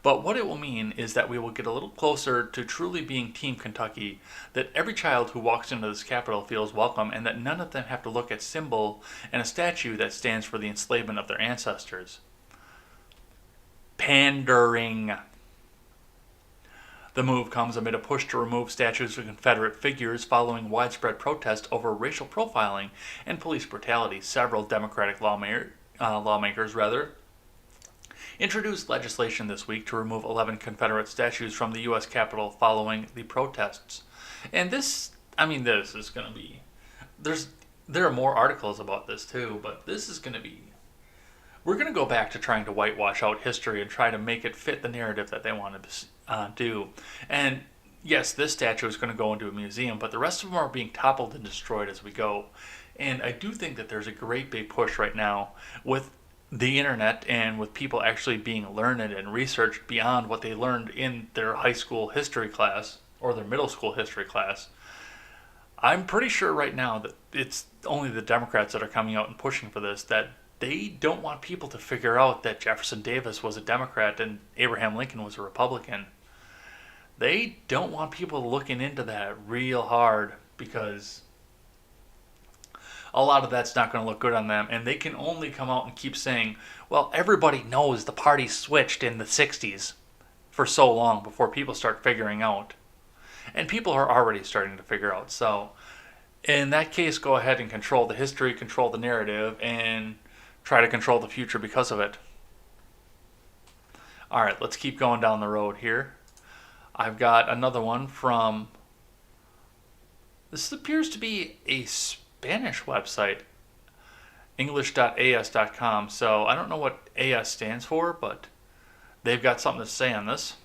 But what it will mean is that we will get a little closer to truly being Team Kentucky, that every child who walks into this Capitol feels welcome, and that none of them have to look at a symbol and a statue that stands for the enslavement of their ancestors. Pandering. The move comes amid a push to remove statues of Confederate figures following widespread protest over racial profiling and police brutality. Several Democratic lawmakers introduced legislation this week to remove 11 Confederate statues from the U.S. Capitol following the protests. And this is going to be... There are more articles about this too, but this is going to be... We're going to go back to trying to whitewash out history and try to make it fit the narrative that they want to do. And yes, this statue is going to go into a museum, but the rest of them are being toppled and destroyed as we go. And I do think that there's a great big push right now with the internet and with people actually being learned and researched beyond what they learned in their high school history class or their middle school history class. I'm pretty sure right now that it's only the Democrats that are coming out and pushing for this, that they don't want people to figure out that Jefferson Davis was a Democrat and Abraham Lincoln was a Republican. They don't want people looking into that real hard because a lot of that's not going to look good on them, and they can only come out and keep saying, well, everybody knows the party switched in the 60s for so long before people start figuring out. And people are already starting to figure out. So in that case, go ahead and control the history, control the narrative, and try to control the future because of it. All right, let's keep going down the road here. I've got another one from... This appears to be a Spanish website, english.as.com. So I don't know what AS stands for, but they've got something to say on this.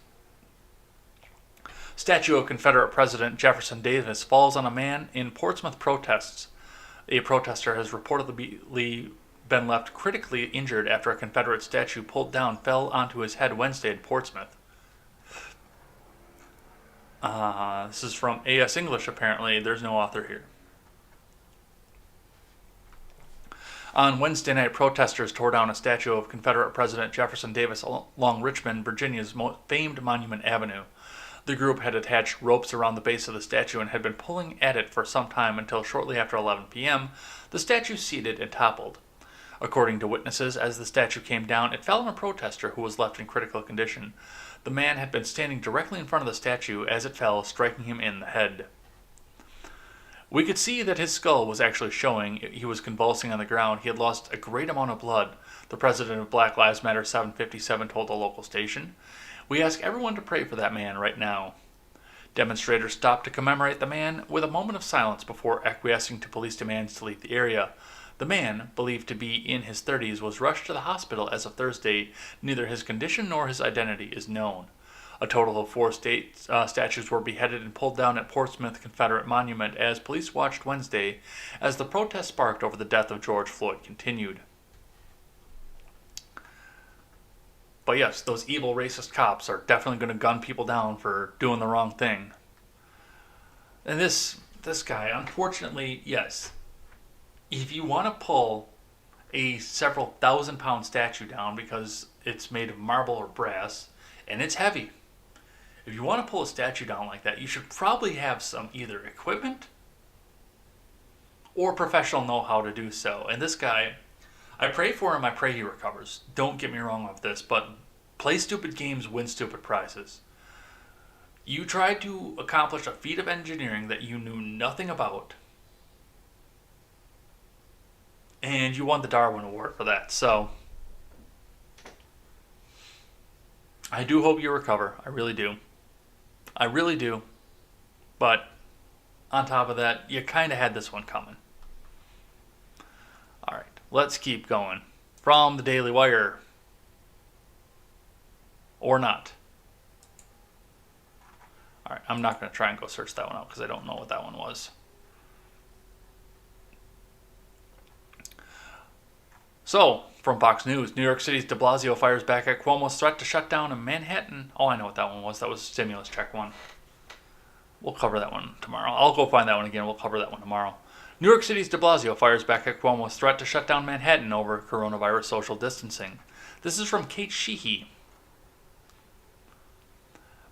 Statue of Confederate President Jefferson Davis falls on a man in Portsmouth protests. A protester has reportedly been left critically injured after a Confederate statue pulled down fell onto his head Wednesday in Portsmouth. This is from AS English, apparently. There's no author here. On Wednesday night, protesters tore down a statue of Confederate President Jefferson Davis along Richmond, Virginia's famed Monument Avenue. The group had attached ropes around the base of the statue and had been pulling at it for some time until shortly after 11 p.m., the statue ceded and toppled. According to witnesses, as the statue came down, it fell on a protester who was left in critical condition. The man had been standing directly in front of the statue as it fell, striking him in the head. We could see that his skull was actually showing. He was convulsing on the ground. He had lost a great amount of blood, the president of Black Lives Matter 757 told the local station. We ask everyone to pray for that man right now. Demonstrators stopped to commemorate the man with a moment of silence before acquiescing to police demands to leave the area. The man, believed to be in his 30s, was rushed to the hospital as of Thursday. Neither his condition nor his identity is known. A total of 4 statues were beheaded and pulled down at Portsmouth Confederate Monument as police watched Wednesday as the protest sparked over the death of George Floyd continued. But yes, those evil racist cops are definitely going to gun people down for doing the wrong thing. And this guy, unfortunately, yes, if you want to pull a several thousand-pound statue down because it's made of marble or brass and it's heavy, if you want to pull a statue down like that, you should probably have some either equipment or professional know-how to do so. And this guy, I pray for him, I pray he recovers. Don't get me wrong with this, but play stupid games, win stupid prizes. You tried to accomplish a feat of engineering that you knew nothing about, and you won the Darwin Award for that. So, I do hope you recover. I really do. I really do. But, on top of that, you kind of had this one coming. Alright, let's keep going. From the Daily Wire. Or not. Alright, I'm not going to try and go search that one out because I don't know what that one was. So, from Fox News, New York City's de Blasio fires back at Cuomo's threat to shut down in Manhattan. Oh, I know what that one was. That was a stimulus check one. We'll cover that one tomorrow. I'll go find that one again. We'll cover that one tomorrow. New York City's de Blasio fires back at Cuomo's threat to shut down Manhattan over coronavirus social distancing. This is from Kate Sheehy.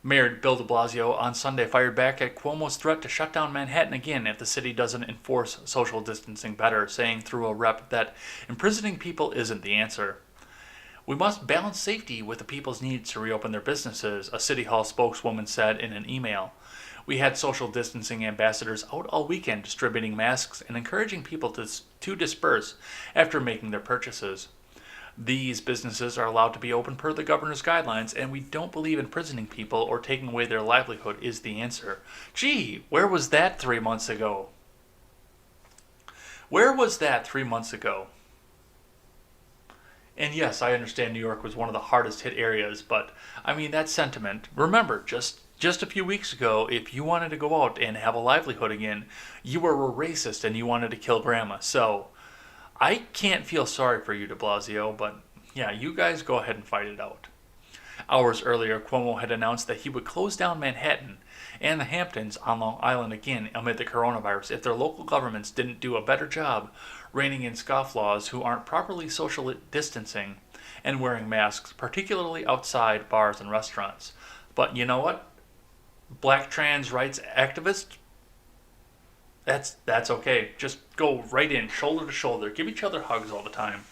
Mayor Bill de Blasio on Sunday fired back at Cuomo's threat to shut down Manhattan again if the city doesn't enforce social distancing better, saying through a rep that imprisoning people isn't the answer. We must balance safety with the people's needs to reopen their businesses, a City Hall spokeswoman said in an email. We had social distancing ambassadors out all weekend distributing masks and encouraging people to disperse after making their purchases. These businesses are allowed to be open per the governor's guidelines, and we don't believe imprisoning people or taking away their livelihood is the answer. Gee, where was that 3 months ago? Where was that 3 months ago? And yes, I understand New York was one of the hardest hit areas, but I mean, that sentiment, remember, just a few weeks ago, if you wanted to go out and have a livelihood again, you were a racist and you wanted to kill grandma. So, I can't feel sorry for you, de Blasio, but yeah, you guys go ahead and fight it out. Hours earlier, Cuomo had announced that he would close down Manhattan and the Hamptons on Long Island again amid the coronavirus if their local governments didn't do a better job reining in scofflaws who aren't properly social distancing and wearing masks, particularly outside bars and restaurants. But you know what? Black trans rights activists, that's okay. Just go right in, shoulder to shoulder. Give each other hugs all the time.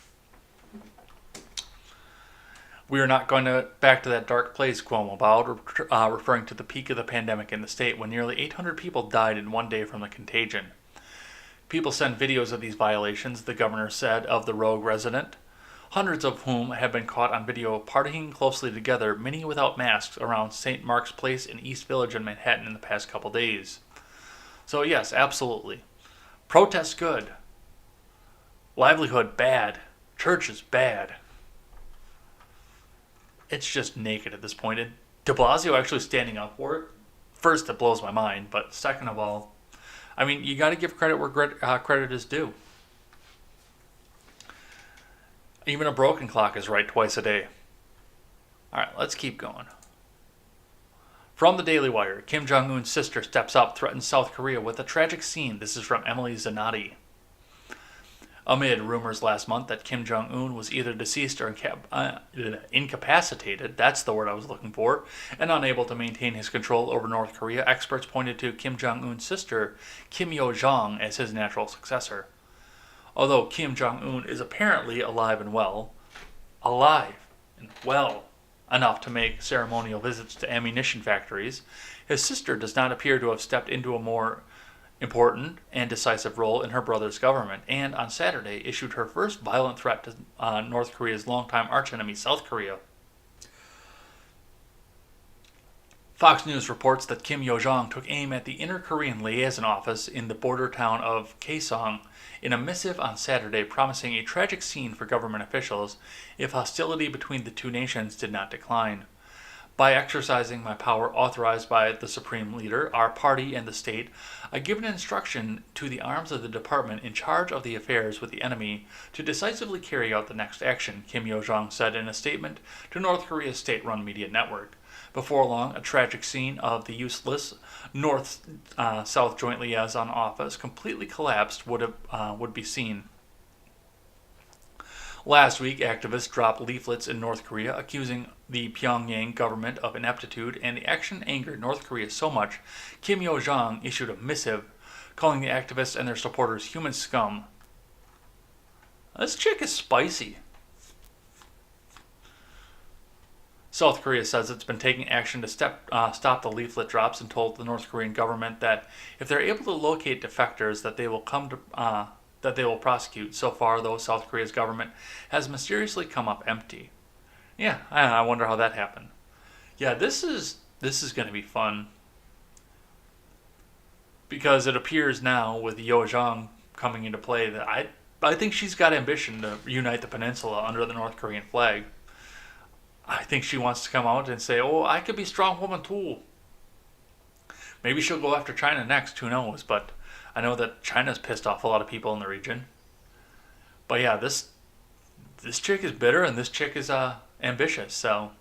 We are not going back to that dark place, Cuomo vowed, referring to the peak of the pandemic in the state when nearly 800 people died in one day from the contagion. People sent videos of these violations, the governor said of the rogue resident, hundreds of whom have been caught on video partying closely together, many without masks, around St. Mark's Place in East Village in Manhattan in the past couple days. So yes, absolutely. Protest good. Livelihood bad. Church is bad. It's just naked at this point. And de Blasio actually standing up for it, first, it blows my mind. But second of all, I mean, you got to give credit where credit is due. Even a broken clock is right twice a day. All right, let's keep going. From the Daily Wire, Kim Jong-un's sister steps up, threatens South Korea with a tragic scene. This is from Emily Zanotti. Amid rumors last month that Kim Jong-un was either deceased or incapacitated, that's the word I was looking for, and unable to maintain his control over North Korea, experts pointed to Kim Jong-un's sister, Kim Yo-jong, as his natural successor. Although Kim Jong-un is apparently alive and well enough to make ceremonial visits to ammunition factories, his sister does not appear to have stepped into a more important and decisive role in her brother's government, and on Saturday issued her first violent threat to North Korea's longtime archenemy, South Korea. Fox News reports that Kim Yo-jong took aim at the Inner Korean Liaison Office in the border town of Kaesong in a missive on Saturday promising a tragic scene for government officials if hostility between the two nations did not decline. By exercising my power authorized by the Supreme Leader, our party, and the state, I give an instruction to the arms of the department in charge of the affairs with the enemy to decisively carry out the next action, Kim Yo-jong said in a statement to North Korea's state-run media network. Before long, a tragic scene of the useless North-South Joint Liaison Office completely collapsed would be seen. Last week, activists dropped leaflets in North Korea accusing the Pyongyang government of ineptitude, and the action angered North Korea so much, Kim Yo-jong issued a missive calling the activists and their supporters human scum. This chick is spicy. South Korea says it's been taking action to stop the leaflet drops and told the North Korean government that if they're able to locate defectors, that they will prosecute. So far, though, South Korea's government has mysteriously come up empty. Yeah, I wonder how that happened. Yeah, this is going to be fun because it appears now with Yo-jong coming into play that I think she's got ambition to unite the peninsula under the North Korean flag. I think she wants to come out and say, oh, I could be strong woman too. Maybe she'll go after China next, who knows, but I know that China's pissed off a lot of people in the region. But yeah, this chick is bitter and this chick is ambitious, so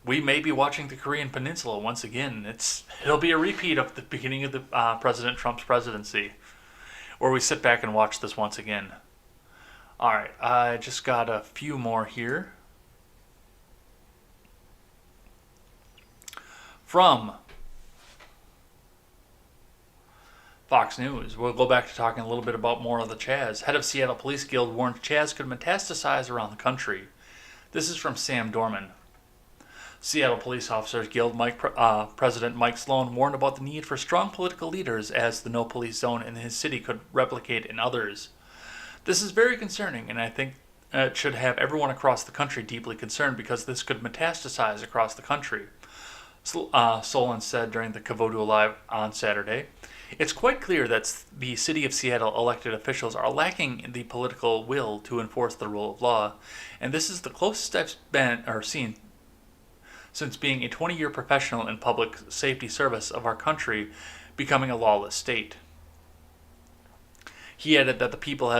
we may be watching the Korean Peninsula once again. It'll be a repeat of the beginning of the President Trump's presidency, where we sit back and watch this once again. Alright, I just got a few more here. From Fox News, we'll go back to talking a little bit about more of the Chaz. Head of Seattle Police Guild warned Chaz could metastasize around the country. This is from Sam Dorman. Seattle Police Officers Guild President Mike Sloan warned about the need for strong political leaders as the no police zone in his city could replicate in others. This is very concerning, and I think it should have everyone across the country deeply concerned because this could metastasize across the country. Solon said during the Kavodu Live on Saturday. It's quite clear that the City of Seattle elected officials are lacking the political will to enforce the rule of law, and this is the closest I've seen since being a 20-year professional in public safety service of our country becoming a lawless state. He added that the people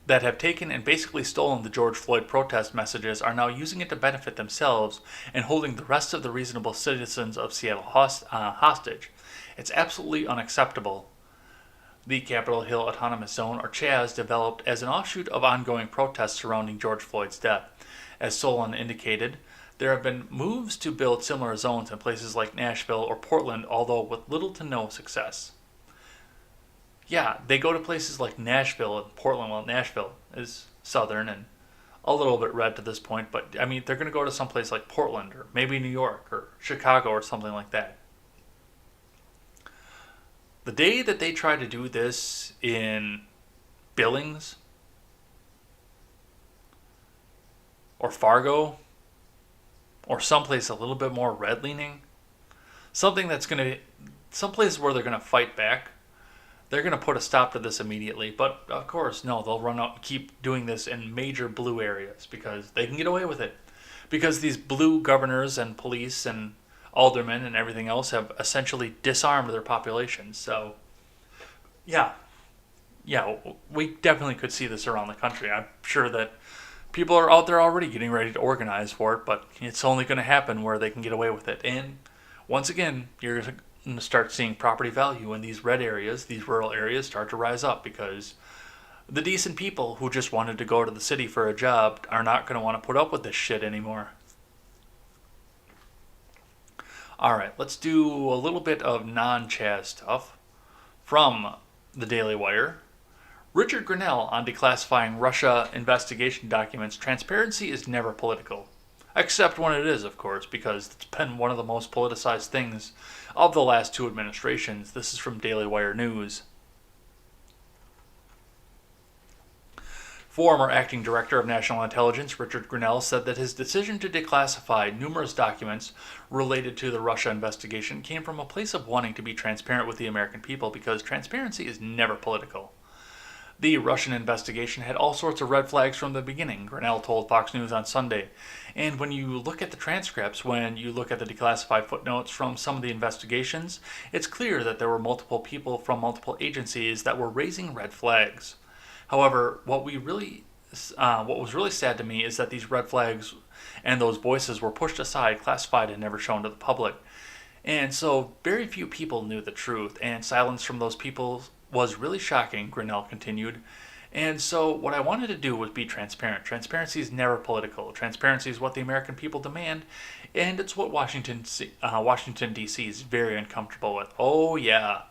that have taken and basically stolen the George Floyd protest messages are now using it to benefit themselves and holding the rest of the reasonable citizens of Seattle hostage. It's absolutely unacceptable. The Capitol Hill Autonomous Zone, or CHAZ, developed as an offshoot of ongoing protests surrounding George Floyd's death. As Solon indicated, there have been moves to build similar zones in places like Nashville or Portland, although with little to no success. Yeah, they go to places like Nashville and Portland. Well, Nashville is southern and a little bit red to this point, but I mean, they're going to go to some place like Portland or maybe New York or Chicago or something like that. The day that they try to do this in Billings or Fargo or someplace a little bit more red-leaning, someplace where they're going to fight back, they're going to put a stop to this immediately. But of course, no, they'll run out and keep doing this in major blue areas because they can get away with it. Because these blue governors and police and aldermen and everything else have essentially disarmed their population. So, yeah, we definitely could see this around the country. I'm sure that people are out there already getting ready to organize for it, but it's only going to happen where they can get away with it. And once again, you're going to start seeing property value in these red areas, these rural areas start to rise up because the decent people who just wanted to go to the city for a job are not going to want to put up with this shit anymore. Alright, let's do a little bit of non-Chaz stuff from the Daily Wire. Richard Grinnell on declassifying Russia investigation documents. Transparency is never political. Except when it is, of course, because it's been one of the most politicized things of the last two administrations. This is from Daily Wire News. Former acting director of national intelligence Richard Grenell said that his decision to declassify numerous documents related to the Russia investigation came from a place of wanting to be transparent with the American people because transparency is never political. The Russian investigation had all sorts of red flags from the beginning, Grenell told Fox News on Sunday. And when you look at the transcripts, when you look at the declassified footnotes from some of the investigations, it's clear that there were multiple people from multiple agencies that were raising red flags. However, what was really sad to me is that these red flags and those voices were pushed aside, classified, and never shown to the public. And so very few people knew the truth, and silence from those people was really shocking, Grenell continued. And so what I wanted to do was be transparent. Transparency is never political. Transparency is what the American people demand, and it's what Washington D.C. is very uncomfortable with. Oh yeah,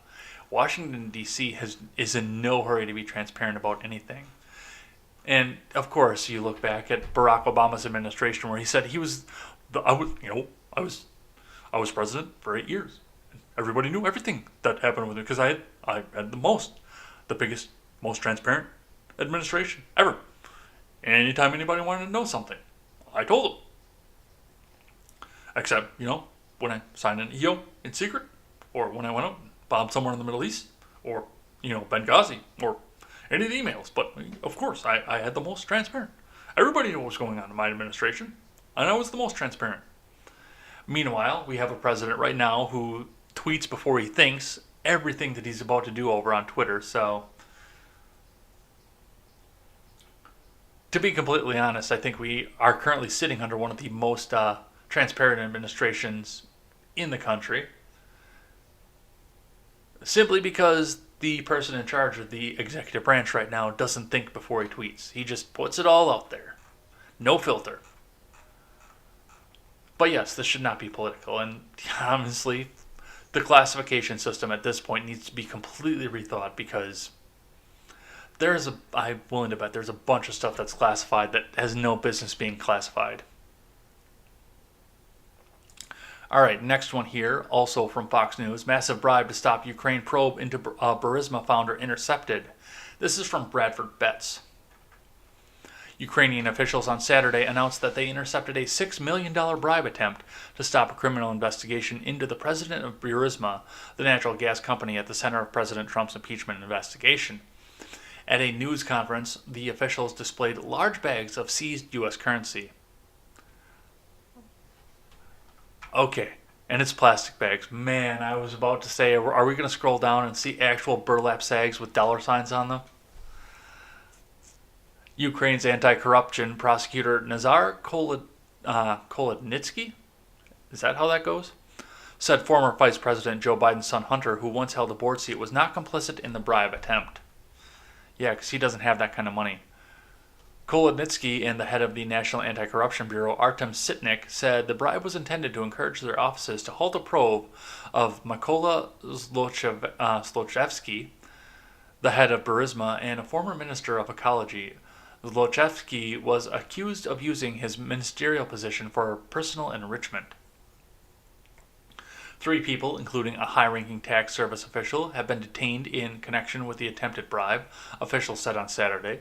Washington D.C. is in no hurry to be transparent about anything. And of course, you look back at Barack Obama's administration, where he said I was president for 8 years. Everybody knew everything that happened with me because I had the biggest, most transparent administration ever. Anytime anybody wanted to know something, I told them. Except, when I signed an EO in secret, or when I went out and bombed somewhere in the Middle East, or, Benghazi, or any of the emails. But, of course, I had the most transparent. Everybody knew what was going on in my administration, and I was the most transparent. Meanwhile, we have a president right now who tweets before he thinks everything that he's about to do over on Twitter. So, to be completely honest, I think we are currently sitting under one of the most transparent administrations in the country. Simply because the person in charge of the executive branch right now doesn't think before he tweets. He just puts it all out there. No filter. But yes, this should not be political. And honestly, the classification system at this point needs to be completely rethought because I'm willing to bet there's a bunch of stuff that's classified that has no business being classified. All right, next one here, also from Fox News. Massive bribe to stop Ukraine probe into Burisma founder intercepted. This is from Bradford Betts. Ukrainian officials on Saturday announced that they intercepted a $6 million bribe attempt to stop a criminal investigation into the president of Burisma, the natural gas company at the center of President Trump's impeachment investigation. At a news conference, the officials displayed large bags of seized U.S. currency. Okay, and it's plastic bags. Man, I was about to say, are we going to scroll down and see actual burlap sags with dollar signs on them? Ukraine's anti-corruption prosecutor Nazar Kolodnitsky, is that how that goes? Said former Vice President Joe Biden's son Hunter, who once held a board seat, was not complicit in the bribe attempt. Yeah, because he doesn't have that kind of money. Kolodnitsky and the head of the National Anti-Corruption Bureau, Artem Sitnik, said the bribe was intended to encourage their offices to halt a probe of Mykola Zlochevsky, the head of Burisma and a former minister of ecology. Zlochevsky was accused of using his ministerial position for personal enrichment. 3 people, including a high-ranking tax service official, have been detained in connection with the attempted bribe, officials said on Saturday.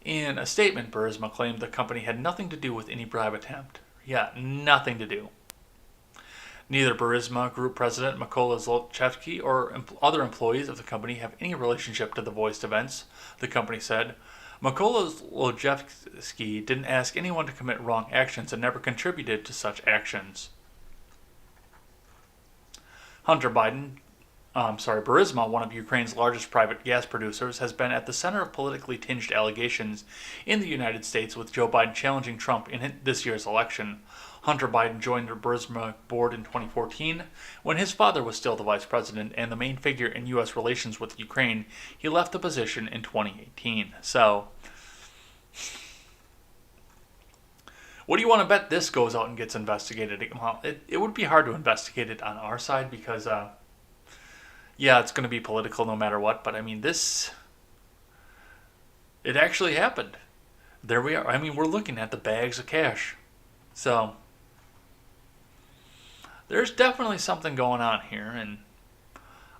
In a statement, Burisma claimed the company had nothing to do with any bribe attempt. Yeah, nothing to do. Neither Burisma Group President Mykola Zlochevsky or other employees of the company have any relationship to the voiced events, the company said. Mykola Zlochevsky didn't ask anyone to commit wrong actions and never contributed to such actions. Burisma, one of Ukraine's largest private gas producers, has been at the center of politically tinged allegations in the United States, with Joe Biden challenging Trump in this year's election. Hunter Biden joined the Burisma board in 2014 when his father was still the vice president and the main figure in U.S. relations with Ukraine. He left the position in 2018. So, what do you want to bet this goes out and gets investigated? Well, it would be hard to investigate it on our side because, it's going to be political no matter what. But, it actually happened. There we are. We're looking at the bags of cash. So, there's definitely something going on here, and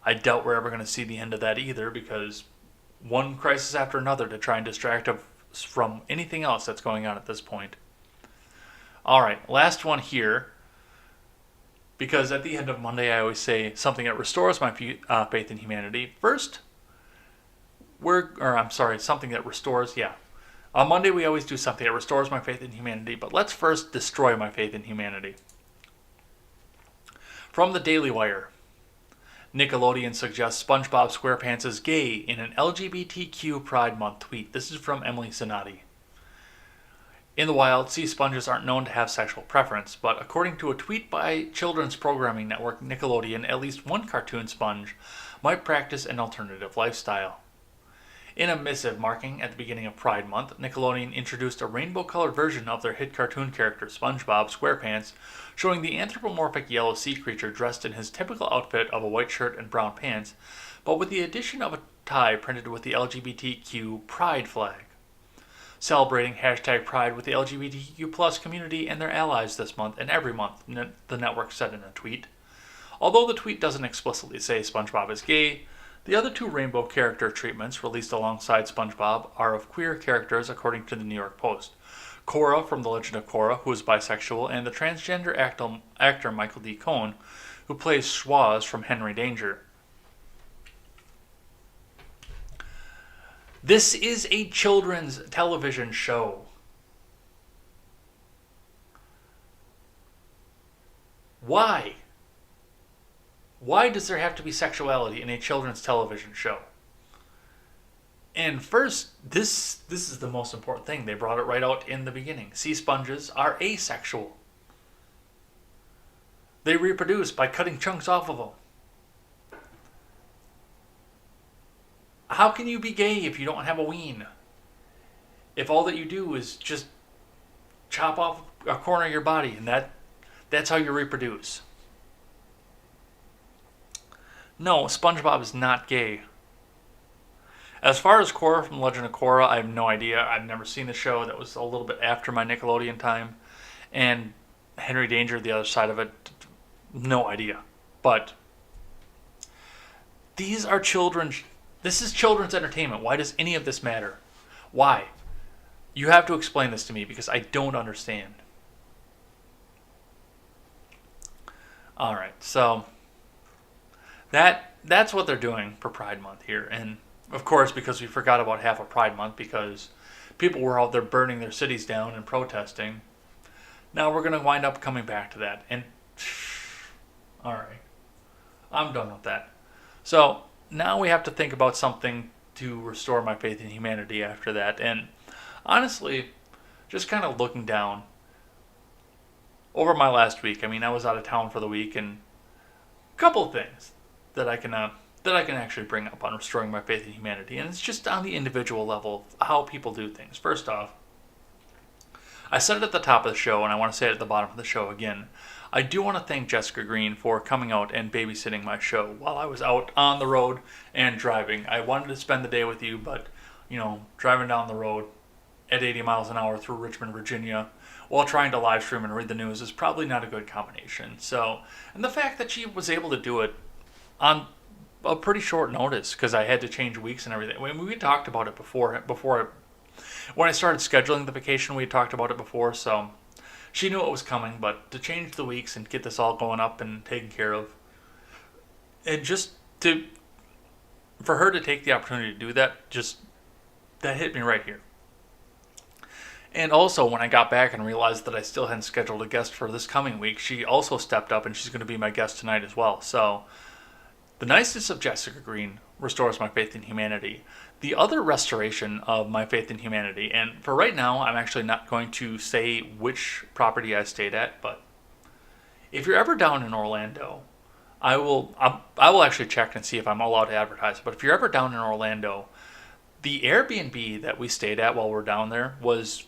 I doubt we're ever going to see the end of that either, because one crisis after another to try and distract from anything else that's going on at this point. All right, last one here. Because at the end of Monday, I always say something that restores my faith in humanity. First, something that restores, yeah. On Monday, we always do something that restores my faith in humanity, but let's first destroy my faith in humanity. From the Daily Wire, Nickelodeon suggests SpongeBob SquarePants is gay in an LGBTQ Pride Month tweet. This is from Emily Zanotti. In the wild, sea sponges aren't known to have sexual preference, but according to a tweet by children's programming network Nickelodeon, at least one cartoon sponge might practice an alternative lifestyle. In a missive marking at the beginning of Pride Month, Nickelodeon introduced a rainbow-colored version of their hit cartoon character SpongeBob SquarePants, showing the anthropomorphic yellow sea creature dressed in his typical outfit of a white shirt and brown pants, but with the addition of a tie printed with the LGBTQ Pride flag. Celebrating #Pride with the LGBTQ plus community and their allies this month and every month, the network said in a tweet. Although the tweet doesn't explicitly say SpongeBob is gay, the other two rainbow character treatments released alongside SpongeBob are of queer characters according to the New York Post. Korra from The Legend of Korra, who is bisexual, and the transgender actor Michael D. Cohn, who plays Schwaz from Henry Danger. This is a children's television show. Why? Why does there have to be sexuality in a children's television show? And first, this is the most important thing. They brought it right out in the beginning. Sea sponges are asexual. They reproduce by cutting chunks off of them. How can you be gay if you don't have a ween? If all that you do is just chop off a corner of your body and that's how you reproduce. No, SpongeBob is not gay. As far as Korra from Legend of Korra, I have no idea. I've never seen the show. That was a little bit after my Nickelodeon time. And Henry Danger, the other side of it, no idea. But these are children's... This is children's entertainment. Why does any of this matter? Why? You have to explain this to me because I don't understand. Alright, so that's what they're doing for Pride Month here. And of course, because we forgot about half of Pride Month because people were out there burning their cities down and protesting. Now we're going to wind up coming back to that. And alright, I'm done with that. So now we have to think about something to restore my faith in humanity after that. And honestly, just kind of looking down over my last week. I mean, I was out of town for the week, and a couple of things that I can actually bring up on restoring my faith in humanity. And it's just on the individual level, how people do things. First off, I said it at the top of the show, and I want to say it at the bottom of the show again. I do want to thank Jessica Green for coming out and babysitting my show while I was out on the road and driving. I wanted to spend the day with you, but, driving down the road at 80 miles an hour through Richmond, Virginia, while trying to live stream and read the news is probably not a good combination. So, and the fact that she was able to do it on a pretty short notice, because I had to change weeks and everything. I mean, we talked about it before when I started scheduling the vacation, we had talked about it before, so she knew it was coming, but to change the weeks and get this all going up and taken care of, and for her to take the opportunity to do that, that hit me right here. And also, when I got back and realized that I still hadn't scheduled a guest for this coming week, she also stepped up and she's going to be my guest tonight as well. So, the niceness of Jessica Green restores my faith in humanity. The other restoration of my faith in humanity, and for right now, I'm actually not going to say which property I stayed at, but if you're ever down in Orlando, I will actually check and see if I'm allowed to advertise. But if you're ever down in Orlando, the Airbnb that we stayed at while we're down there was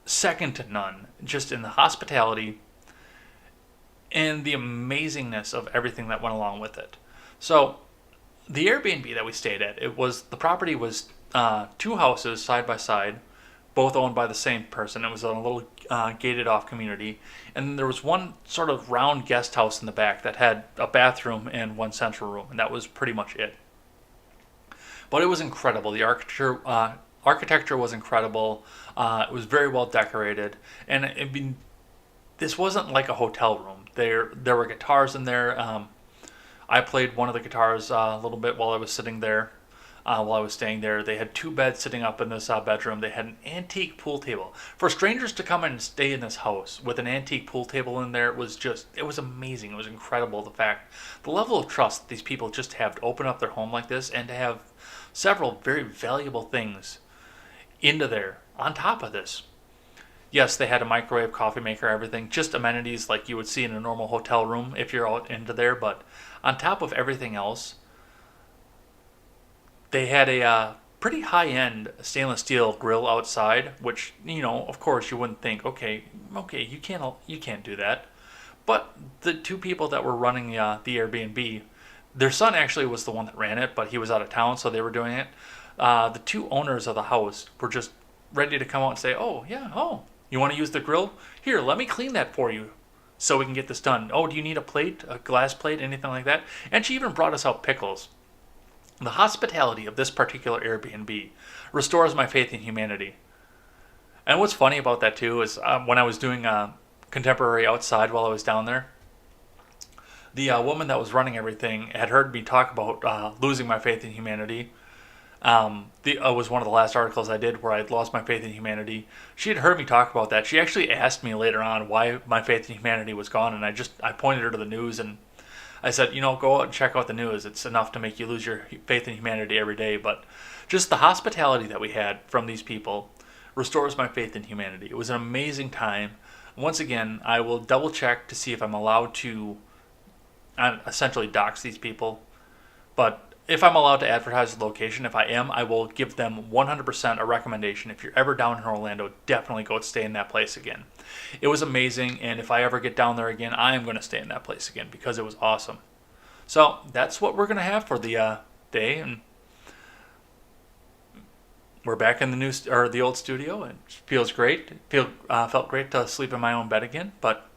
second to none, just in the hospitality and the amazingness of everything that went along with it. So, the Airbnb that we stayed at, the property was 2 houses side by side, both owned by the same person. It was in a little gated off community, and there was one sort of round guest house in the back that had a bathroom and one central room, and that was pretty much it. But it was incredible. The architecture was incredible. It was very well decorated, and this wasn't like a hotel room. There were guitars in there. I played one of the guitars a little bit while I was sitting there. While I was staying there, they had 2 beds sitting up in this bedroom. They had an antique pool table. For strangers to come in and stay in this house with an antique pool table in there, it was amazing. It was incredible. The level of trust that these people just have to open up their home like this and to have several very valuable things into there on top of this. Yes, they had a microwave, coffee maker, everything, just amenities like you would see in a normal hotel room if you're out into there. But on top of everything else, they had a pretty high-end stainless steel grill outside, which, of course, you wouldn't think, okay, you can't do that. But the 2 people that were running the Airbnb, their son actually was the one that ran it, but he was out of town, so they were doing it. The 2 owners of the house were just ready to come out and say, oh, yeah, you want to use the grill? Here, let me clean that for you so we can get this done. Oh, do you need a plate, a glass plate, anything like that? And she even brought us out pickles. The hospitality of this particular Airbnb restores my faith in humanity. And what's funny about that too is when I was doing contemporary outside while I was down there, the woman that was running everything had heard me talk about losing my faith in humanity. It was one of the last articles I did where I had lost my faith in humanity. She had heard me talk about that. She actually asked me later on why my faith in humanity was gone, and I pointed her to the news and I said, go out and check out the news. It's enough to make you lose your faith in humanity every day. But just the hospitality that we had from these people restores my faith in humanity. It was an amazing time. Once again, I will double check to see if I'm allowed to essentially dox these people. But if I'm allowed to advertise the location, if I am, I will give them 100% a recommendation. If you're ever down in Orlando, definitely go stay in that place again. It was amazing, and if I ever get down there again, I am going to stay in that place again because it was awesome. So that's what we're going to have for the day, and we're back in the old studio. It feels great. Felt great to sleep in my own bed again, but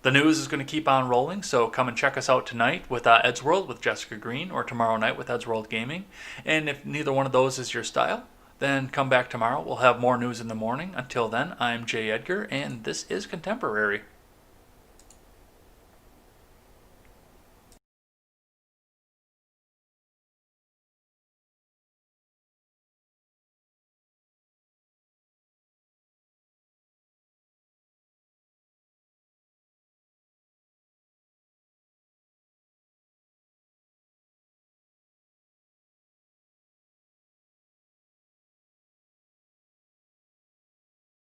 the news is going to keep on rolling, so come and check us out tonight with Ed's World with Jessica Green, or tomorrow night with Ed's World Gaming. And if neither one of those is your style, then come back tomorrow. We'll have more news in the morning. Until then, I'm Jay Edgar, and this is Contemporary.